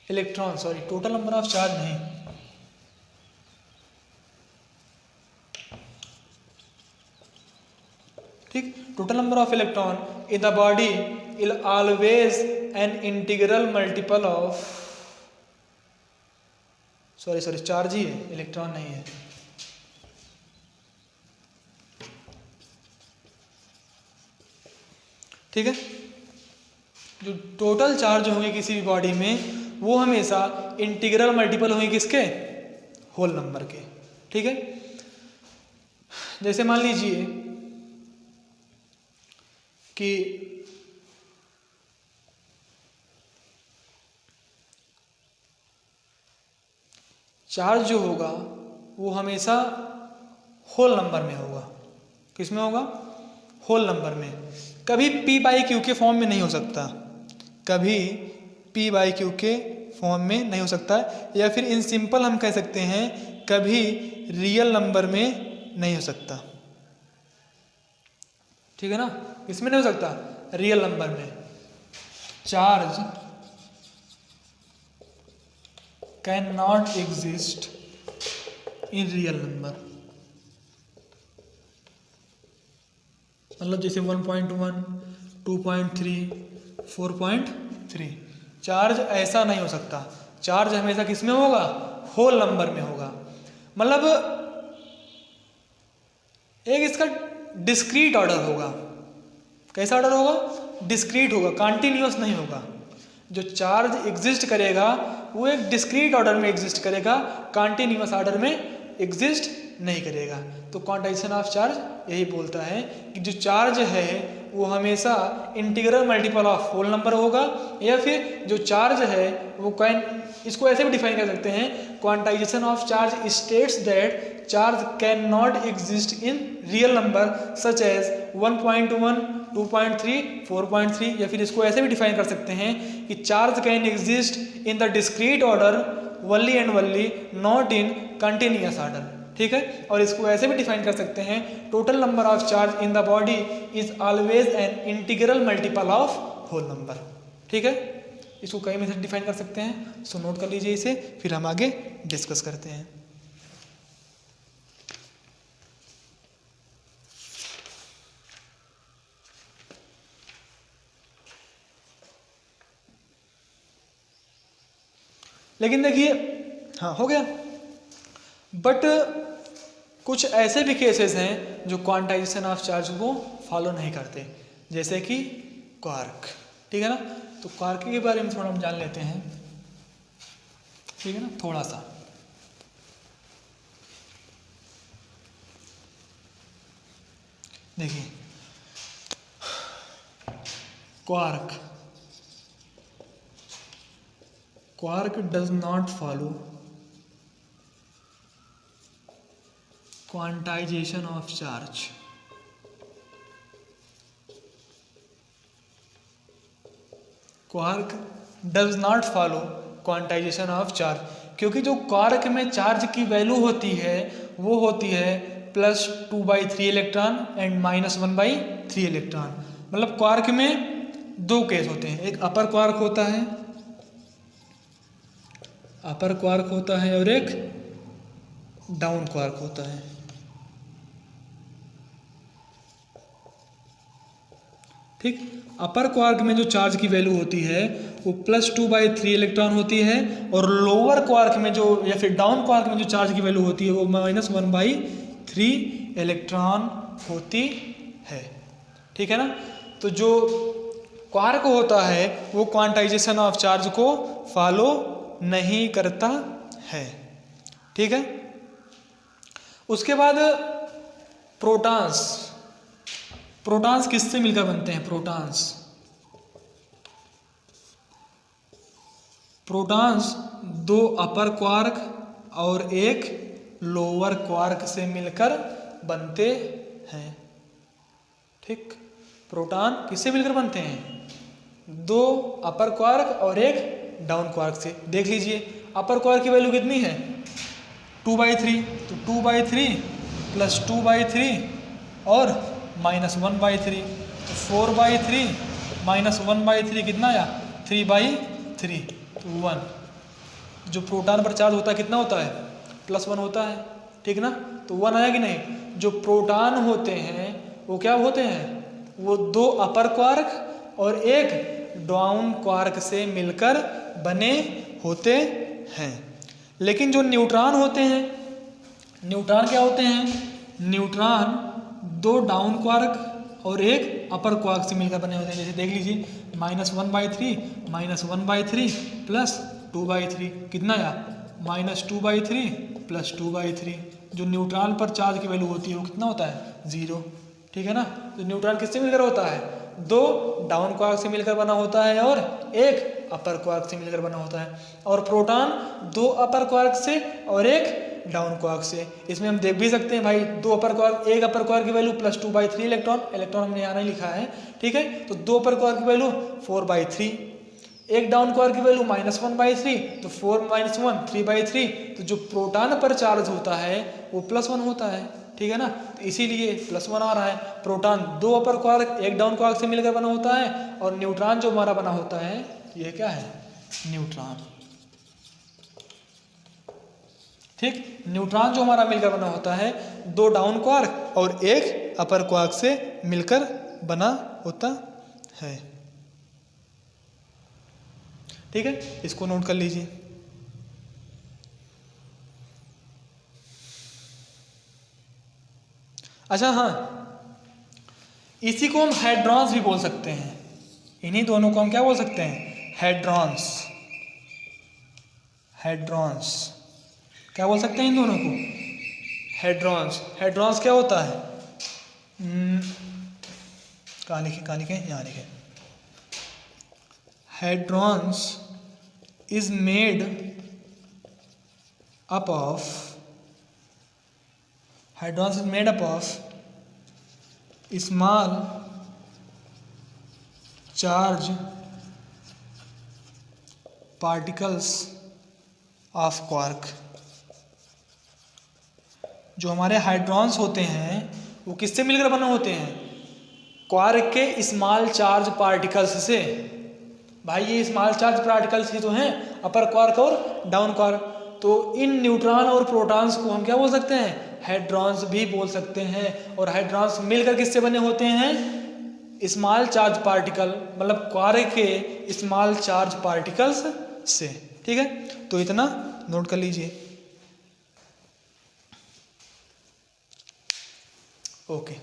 electron, sorry total number of charge नहीं, ठीक, total number of electron in the body is always an integral multiple of, sorry charge ही है, इलेक्ट्रॉन नहीं है, ठीक है। जो टोटल चार्ज होंगे किसी भी बॉडी में वो हमेशा इंटीग्रल मल्टीपल होंगे किसके? होल नंबर के, ठीक है। जैसे मान लीजिए कि चार्ज जो होगा वो हमेशा होल नंबर में होगा। किस में होगा? होल नंबर में। कभी p बाई क्यू के फॉर्म में नहीं हो सकता, कभी p बाई क्यू के फॉर्म में नहीं हो सकता, या फिर इन सिंपल हम कह सकते हैं कभी रियल नंबर में नहीं हो सकता, ठीक है ना। इसमें नहीं हो सकता, रियल नंबर में। Charge can not exist in real number, मतलब जैसे 1.1, 2.3, 4.3, चार्ज ऐसा नहीं हो सकता। चार्ज हमेशा किस में होगा? होल नंबर में होगा। मतलब एक इसका डिस्क्रीट ऑर्डर होगा। कैसा ऑर्डर होगा? डिस्क्रीट होगा, कॉन्टिन्यूअस नहीं होगा। जो चार्ज एग्जिस्ट करेगा वो एक डिस्क्रीट ऑर्डर में एग्जिस्ट करेगा, कॉन्टिन्यूअस ऑर्डर में एग्जिस्ट नहीं करेगा। तो क्वांटाइजेशन ऑफ चार्ज यही बोलता है कि जो चार्ज है वो हमेशा integral multiple of whole number होगा, या फिर जो चार्ज है वो इसको ऐसे भी डिफाइन कर सकते हैं, quantization of charge states that charge can not exist in real number such as 1.1, 2.3, 4.3, या फिर इसको ऐसे भी डिफाइन कर सकते हैं कि charge can exist in the discrete order only and only, not in continuous order, ठीक है। और इसको ऐसे भी डिफाइन कर सकते हैं, total number of charge in the body is always an integral multiple of whole number, ठीक है। इसको कई मेथड डिफाइन कर सकते हैं, सो नोट कर लीजिए इसे, फिर हम आगे डिस्कस करते हैं। लेकिन देखिए, हाँ हो गया, बट कुछ ऐसे भी केसेस हैं जो क्वांटाइजेशन ऑफ चार्ज को फॉलो नहीं करते, जैसे कि क्वार्क, ठीक है ना। तो क्वार्क के बारे में थोड़ा हम जान लेते हैं, ठीक है ना, थोड़ा सा। देखिए quark does not follow quantization of charge. Quark does not follow quantization of charge, क्योंकि जो क्वार्क में चार्ज की वैल्यू होती है वो होती है +2/3 इलेक्ट्रॉन एंड -1/3 इलेक्ट्रॉन। मतलब क्वार्क में दो केस होते हैं, एक अपर क्वार्क होता है, अपर क्वार्क होता है और एक डाउन क्वार्क होता है। ठीक, अपर क्वार्क में जो चार्ज की वैल्यू होती है वो +2/3 इलेक्ट्रॉन होती है, और लोअर क्वार्क में जो या फिर डाउन क्वार्क में जो चार्ज की वैल्यू होती है वो -1/3 इलेक्ट्रॉन होती है। ठीक है ना। तो जो क्वार्क होता है वो क्वांटाइजेशन ऑफ चार्ज को फॉलो नहीं करता है। ठीक है। उसके बाद प्रोटॉन्स, प्रोटॉन्स किससे मिलकर बनते हैं? प्रोटॉन्स, प्रोटॉन्स दो अपर क्वार्क और एक लोअर क्वार्क से मिलकर बनते हैं। ठीक, प्रोटॉन किससे मिलकर बनते हैं? दो अपर क्वार्क और एक डाउन क्वार्क से। देख लीजिए अपर क्वार्क की वैल्यू कितनी है? 2/3, तो 2/3 + 2/3 और -1/3, तो 4/3 -1/3 कितना आया? 3/3, तो 1। जो प्रोटॉन पर चार्ज होता है कितना होता है? +1 होता है। ठीक ना, तो 1 आया कि नहीं? जो प्रोटॉन होते हैं वो क्या होते हैं? वो दो अपर क्वार्क और एक डाउन क्वार्क से मिलकर बने होते हैं। लेकिन जो न्यूट्रॉन होते हैं, न्यूट्रॉन क्या होते हैं? न्यूट्रॉन दो डाउन क्वार्क और एक अपर क्वार्क से मिलकर बने होते हैं। जैसे देख लीजिए -1/3 -1/3 + 2/3 कितना आया? -2/3 + 2/3। जो न्यूट्रॉन पर चार्ज की वैल्यू होती है वो कितना होता है? 0। ठीक है ना। तो न्यूट्रॉन किससे मिलकर होता है? दो डाउन क्वार्क से मिलकर बना होता है और एक अपर क्वार्क से मिलकर बना होता है। और प्रोटॉन दो अपर क्वार्क से और एक डाउन क्वार्क से। इसमें हम देख भी सकते हैं भाई, दो अपर क्वार्क, एक अपर क्वार्क की वैल्यू +2/3 इलेक्ट्रॉन, इलेक्ट्रॉन हमने यहाँ नहीं लिखा है। ठीक है, तो दो अपर क्वार्क की वैल्यू 4/3, एक डाउन क्वार्क की वैल्यू -1/3, तो 4 - 1 3/3। तो जो प्रोटॉन पर चार्ज होता है वो +1 होता है। ठीक है ना, तो इसीलिए +1 आ रहा है। प्रोटॉन दो अपर क्वार्क एक डाउन क्वार्क से मिलकर बना होता है, और न्यूट्रॉन जो हमारा बना होता है ये क्या है? न्यूट्रॉन। ठीक, न्यूट्रॉन जो हमारा मिलकर बना होता है दो डाउन क्वार्क और एक अपर क्वार्क से मिलकर बना होता है। ठीक है, इसको नोट कर लीजिए। अच्छा हाँ, इसी को हम हेड्रॉन्स भी बोल सकते हैं। इन्हीं दोनों को हम क्या बोल सकते हैं? हेड्रॉन्स। हेड्रॉन्स क्या बोल सकते हैं इन दोनों को? हेड्रॉन्स। हेड्रॉन्स क्या होता है? कहाँ लिखे, कहाँ लिखे? यहाँ लिखे। Hadrons is made up of, hadrons is made up of small charge particles of quark. जो हमारे हाइड्रॉन्स होते हैं वो किससे मिलकर बने होते हैं? क्वार्क के स्मॉल चार्ज पार्टिकल्स से। भाई ये स्मॉल चार्ज पार्टिकल्स ही तो हैं, अपर क्वार्क और डाउन क्वार्क। तो इन न्यूट्रॉन और प्रोटॉन्स को हम क्या बोल सकते हैं? हेड्रॉन्स भी बोल सकते हैं। और हेड्रॉन्स मिलकर किससे बने होते हैं? स्मॉल चार्ज पार्टिकल, मतलब क्वार्क के स्मॉल चार्ज पार्टिकल्स से। ठीक है, तो इतना नोट कर लीजिए। ओके,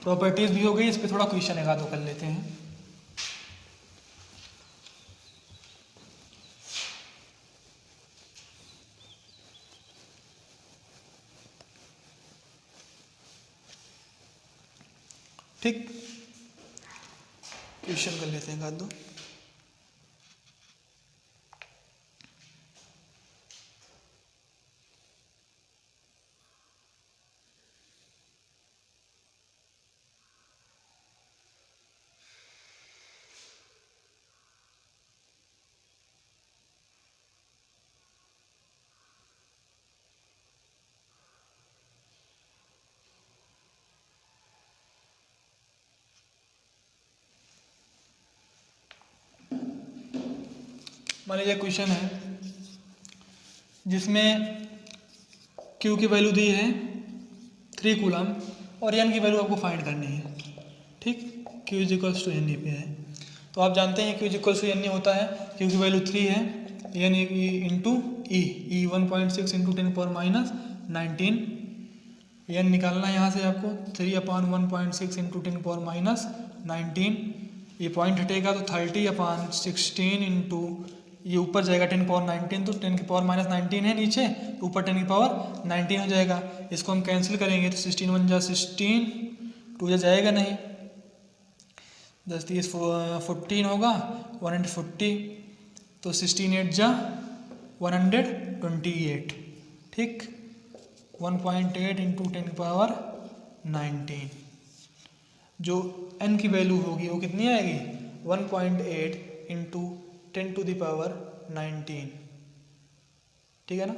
प्रॉपर्टीज भी हो गई। इस पे थोड़ा क्वेश्चन एक आध कर लेते हैं। ठीक, क्वेश्चन कर लेते हैं एक आध दो। मान लीजिए क्वेश्चन है जिसमें Q की वैल्यू दी है 3 कूलम और N की वैल्यू आपको फाइंड करनी है। ठीक, Q is equals to N पे है, तो आप जानते हैं Q is equals to N होता है, Q की वैल्यू 3 है, N into E 1.6 into 10⁻19, N निकालना है यहाँ से आपको 3/1.6 इंटू 10⁻19, ये पॉइंट हटेगा तो 30/16 इंटू ये ऊपर जाएगा 10⁻19, तो 10⁻19 है नीचे, तो ऊपर 10⁻19 हो जाएगा। इसको हम कैंसिल करेंगे तो 16 1 जा 16, 2 जा जाएगा नहीं, 10 30 14 होगा, 1 into 40, तो 16 8 जा 128। ठीक, 1.8 इंटू 10⁻19, जो n की वैल्यू होगी वो कितनी आएगी 1.8 इंटू 10⁻19। ठीक है ना,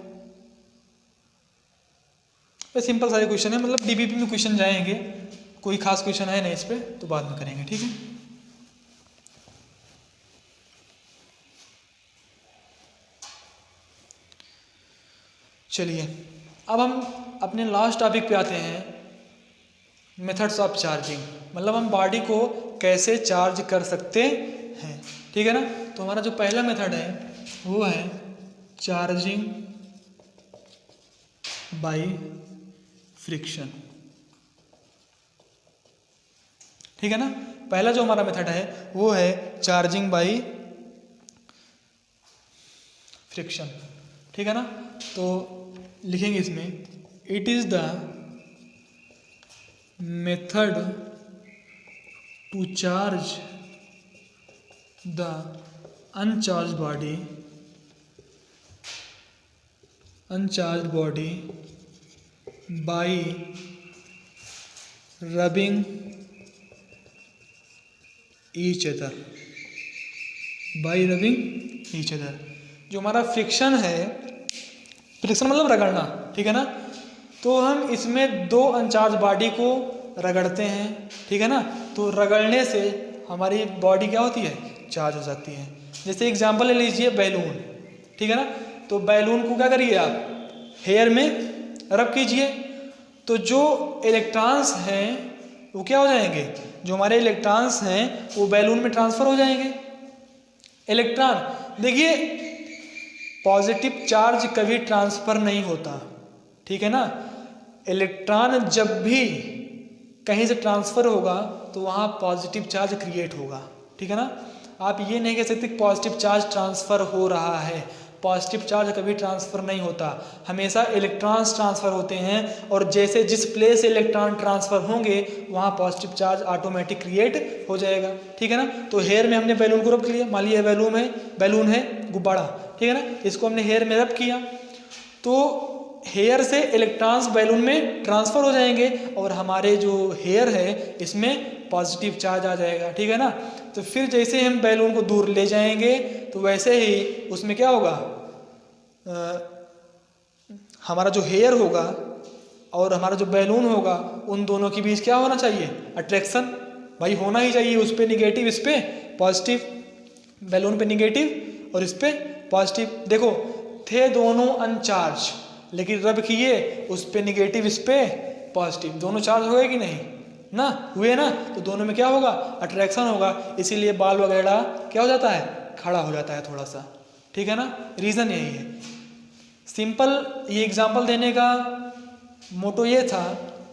ये सिंपल सारे क्वेश्चन है, मतलब डीबीपी में क्वेश्चन जाएंगे, कोई खास क्वेश्चन है नहीं इस पे, तो बाद में करेंगे। ठीक है, चलिए अब हम अपने लास्ट टॉपिक पे आते हैं, मेथड्स ऑफ चार्जिंग, मतलब हम बॉडी को कैसे चार्ज कर सकते हैं। ठीक है ना, तो हमारा जो पहला मेथड है वो है चार्जिंग बाय फ्रिक्शन। ठीक है ना, पहला जो हमारा मेथड है वो है चार्जिंग बाय फ्रिक्शन। ठीक है ना, तो लिखेंगे इसमें, it is the method to charge the uncharge body by rubbing each other, जो हमारा फ्रिक्शन है, फ्रिक्शन मतलब रगड़ना। ठीक है ना, तो हम इसमें 2 अनचार्ज बॉडी को रगड़ते हैं। ठीक है ना, तो रगड़ने से हमारी बॉडी क्या होती है, चार्ज हो जाती है। जैसे एग्जांपल ले लीजिए बैलून। ठीक है ना, तो बैलून को क्या करिए आप हेयर में रब कीजिए, तो जो इलेक्ट्रॉन्स हैं वो क्या हो जाएंगे, जो हमारे इलेक्ट्रॉन्स हैं वो बैलून में ट्रांसफर हो जाएंगे। इलेक्ट्रॉन देखिए, पॉजिटिव चार्ज कभी ट्रांसफर नहीं होता। ठीक है ना, इलेक्ट्रॉन जब भी कहीं से ट्रांसफर होगा तो वहाँ पॉजिटिव चार्ज क्रिएट होगा। ठीक है ना, आप ये नहीं कह सकते पॉजिटिव चार्ज ट्रांसफर हो रहा है, पॉजिटिव चार्ज कभी ट्रांसफर नहीं होता, हमेशा इलेक्ट्रॉन्स ट्रांसफर होते हैं, और जैसे जिस प्लेस से इलेक्ट्रॉन ट्रांसफर होंगे वहाँ पॉजिटिव चार्ज ऑटोमेटिक क्रिएट हो जाएगा। ठीक है ना, तो हेयर में हमने बैलून को रब किया, मान लिया बैलून है गुब्बारा। ठीक है ना, इसको हमने हेयर में रब किया, तो हेयर से इलेक्ट्रॉन्स बैलून में ट्रांसफर हो जाएंगे और हमारे जो हेयर है इसमें पॉजिटिव चार्ज आ जाएगा। ठीक है ना, तो फिर जैसे हम बैलून को दूर ले जाएंगे तो वैसे ही उसमें क्या होगा, हमारा जो हेयर होगा और हमारा जो बैलून होगा उन दोनों के बीच क्या होना चाहिए, अट्रैक्शन भाई होना ही चाहिए। उस पर निगेटिव, इस पर पॉजिटिव, बैलून पे निगेटिव और इस पर पॉजिटिव। देखो थे दोनों अनचार्ज, लेकिन रब किए उस पे निगेटिव इस पे पॉजिटिव, दोनों चार्ज हो गए कि नहीं ना, हुए ना, तो दोनों में क्या होगा, अट्रैक्शन होगा, इसीलिए बाल वगैरह क्या हो जाता है, खड़ा हो जाता है थोड़ा सा। ठीक है ना, रीज़न यही है। सिंपल ये एग्जांपल देने का मोटो ये था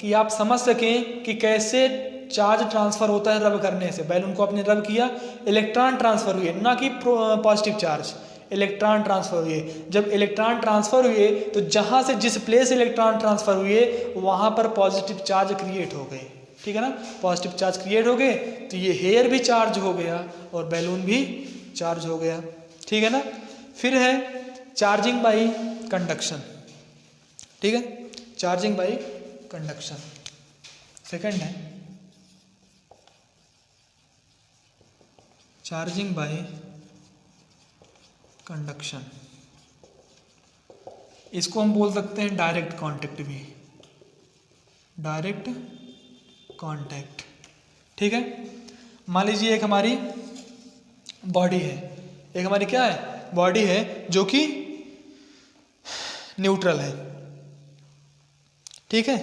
कि आप समझ सकें कि कैसे चार्ज ट्रांसफ़र होता है रब करने से। बैलून को आपने रब किया, इलेक्ट्रॉन ट्रांसफ़र हुए, ना कि पॉजिटिव चार्ज, इलेक्ट्रॉन ट्रांसफर हुए। जब इलेक्ट्रॉन ट्रांसफर हुए तो जहां से जिस प्लेस इलेक्ट्रॉन ट्रांसफर हुए वहां पर पॉजिटिव चार्ज क्रिएट हो गए। ठीक है ना, पॉजिटिव चार्ज क्रिएट हो गए तो ये हेयर भी चार्ज हो गया और बैलून भी चार्ज हो गया। ठीक है ना, फिर है चार्जिंग बाय कंडक्शन। ठीक है, चार्जिंग बाय कंडक्शन सेकंड है चार्जिंग बाय कंडक्शन, इसको हम बोल सकते हैं डायरेक्ट कांटेक्ट भी, डायरेक्ट कांटेक्ट। ठीक है, मान लीजिए एक हमारी बॉडी है, एक हमारी क्या है बॉडी है जो कि न्यूट्रल है। ठीक है,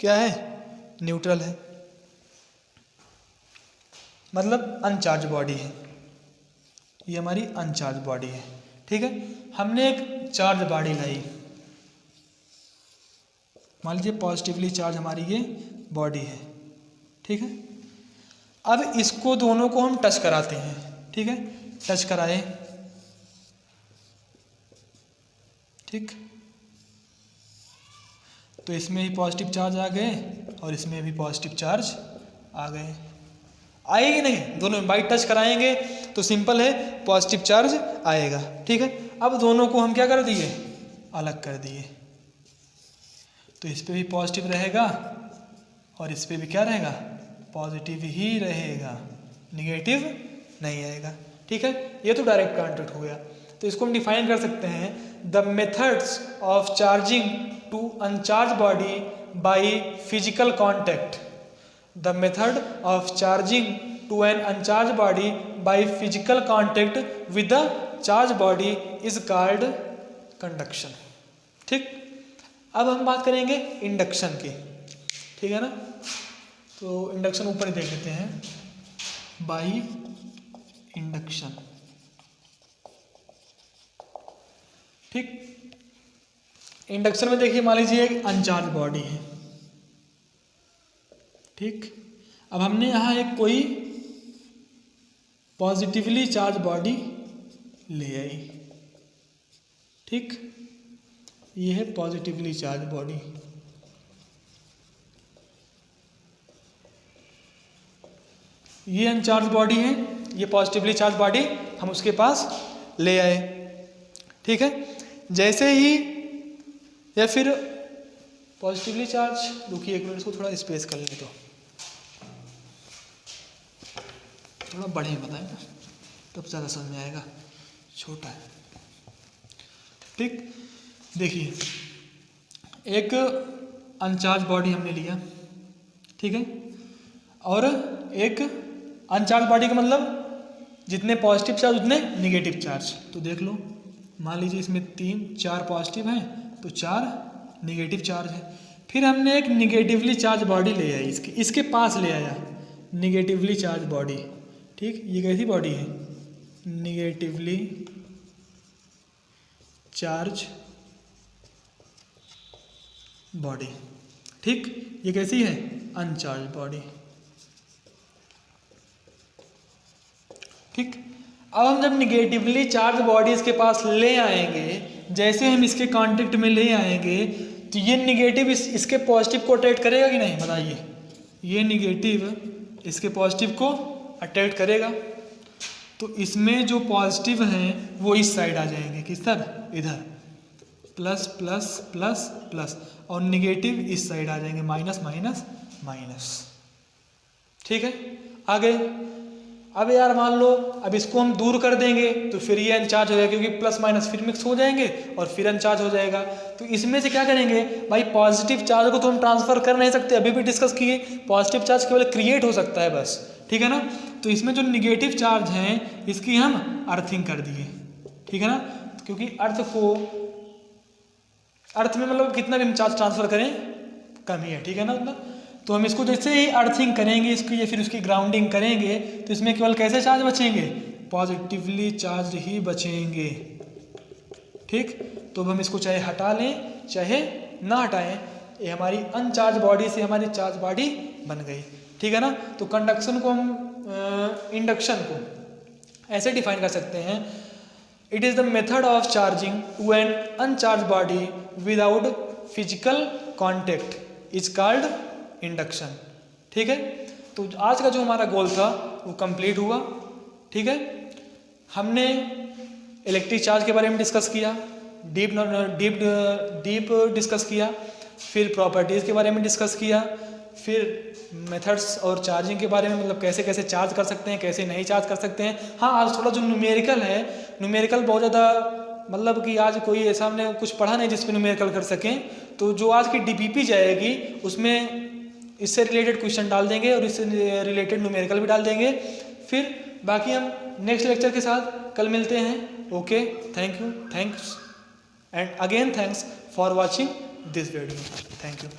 क्या है? न्यूट्रल है, मतलब अनचार्ज बॉडी है, ये हमारी अनचार्ज बॉडी है। ठीक है, हमने एक चार्ज बॉडी लाई, मान लीजिए पॉजिटिवली चार्ज हमारी ये बॉडी है। ठीक है, अब इसको दोनों को हम टच कराते हैं। ठीक है, टच कराए, ठीक, तो इसमें ही पॉजिटिव चार्ज आ गए और इसमें भी पॉजिटिव चार्ज आ गए। आएगी नहीं, दोनों में बाई टच कराएंगे तो सिंपल है, पॉजिटिव चार्ज आएगा। ठीक है, अब दोनों को हम क्या कर दिए? अलग कर दिए, तो इस पे भी पॉजिटिव रहेगा और इस पे भी क्या रहेगा? पॉजिटिव ही रहेगा, निगेटिव नहीं आएगा। ठीक है, ये तो डायरेक्ट कॉन्टैक्ट हो गया। तो इसको हम डिफाइन कर सकते हैं, the methods of charging to uncharge body by physical contact. The method of charging to an uncharge body by physical contact with the charge body is called conduction. ठीक, अब हम बात करेंगे इंडक्शन की। ठीक है ना, तो इंडक्शन ऊपर ही देख लेते हैं, बाय इंडक्शन। ठीक, इंडक्शन में देखिए, मान लीजिए एक अनचार्ज बॉडी है। ठीक, अब हमने यहाँ एक कोई पॉजिटिवली चार्ज बॉडी ले आई। ठीक, ये है पॉजिटिवली चार्ज बॉडी। ये अनचार्ज बॉडी है, ये पॉजिटिवली चार्ज बॉडी हम उसके पास ले आए। ठीक है, जैसे ही, या फिर पॉजिटिवली चार्ज, रुकिए एक मिनट, इसको थोड़ा स्पेस कर लें, तो थोड़ा बड़े बताएं ना, तब ज़्यादा समझ में आएगा, छोटा है। ठीक, देखिए एक अनचार्ज बॉडी हमने लिया। ठीक है, और एक अनचार्ज बॉडी का मतलब जितने पॉजिटिव चार्ज उतने निगेटिव चार्ज। तो देख लो, मान लीजिए इसमें 4 पॉजिटिव हैं तो 4 निगेटिव चार्ज है। फिर हमने एक निगेटिवली चार्ज बॉडी ले आई, इसके पास ले आया, निगेटिवली चार्ज बॉडी। ठीक, ये कैसी बॉडी है? Negatively charge body. ठीक, ये कैसी है? Uncharged body. ठीक, अब हम जब निगेटिवली चार्ज बॉडी इसके पास ले आएंगे, जैसे हम इसके कांटेक्ट में ले आएंगे, तो ये निगेटिव इसके पॉजिटिव को अट्रैक्ट करेगा कि नहीं? बताइए, ये निगेटिव इसके पॉजिटिव को अट्रैक्ट करेगा, तो इसमें जो पॉजिटिव हैं वो इस साइड आ जाएंगे, किस तरह? इधर, प्लस प्लस प्लस प्लस, और निगेटिव इस साइड आ जाएंगे, माइनस माइनस माइनस। ठीक है, आगे। अब यार मान लो, अब इसको हम दूर कर देंगे तो फिर ये अनचार्ज हो जाएगा, क्योंकि प्लस माइनस फिर मिक्स हो जाएंगे और फिर अनचार्ज हो जाएगा। तो इसमें से क्या करेंगे भाई? पॉजिटिव चार्ज को तो हम ट्रांसफर कर नहीं सकते, अभी भी डिस्कस किए, पॉजिटिव चार्ज केवल क्रिएट हो सकता है बस। ठीक है ना, तो इसमें जो निगेटिव चार्ज हैं इसकी हम अर्थिंग कर दिए। ठीक है ना, क्योंकि अर्थ में मतलब कितना भी हम चार्ज ट्रांसफर करें कम ही है। ठीक है ना, उतना। तो हम इसको जैसे ही अर्थिंग करेंगे इसकी, या फिर उसकी ग्राउंडिंग करेंगे, तो इसमें केवल कैसे चार्ज बचेंगे? पॉजिटिवली चार्ज ही बचेंगे। ठीक, तो अब हम इसको चाहे हटा लें चाहे ना हटाएं, ये हमारी अनचार्ज बॉडी से हमारी चार्ज बॉडी बन गई। ठीक है ना, तो कंडक्शन को हम इंडक्शन को ऐसे डिफाइन कर सकते हैं, it is the method of charging to an uncharge body without physical contact is called induction. ठीक है, तो आज का जो हमारा गोल था वो कंप्लीट हुआ। ठीक है, हमने इलेक्ट्रिक चार्ज के बारे में डिस्कस किया, डीप डिस्कस किया, फिर प्रॉपर्टीज़ के बारे में डिस्कस किया, फिर मेथड्स और चार्जिंग के बारे में, मतलब कैसे कैसे चार्ज कर सकते हैं, कैसे नहीं चार्ज कर सकते हैं। हाँ, आज थोड़ा जो न्यूमेरिकल है, न्यूमेरिकल बहुत ज़्यादा, मतलब कि आज कोई ऐसा हमने कुछ पढ़ा नहीं जिसमें न्यूमेरिकल कर सकें, तो जो आज की डीपीपी जाएगी उसमें इससे रिलेटेड क्वेश्चन डाल देंगे और इससे रिलेटेड न्यूमेरिकल भी डाल देंगे। फिर बाकी हम नेक्स्ट लेक्चर के साथ कल मिलते हैं। Okay, thanks and again thanks for watching this video. Thank you.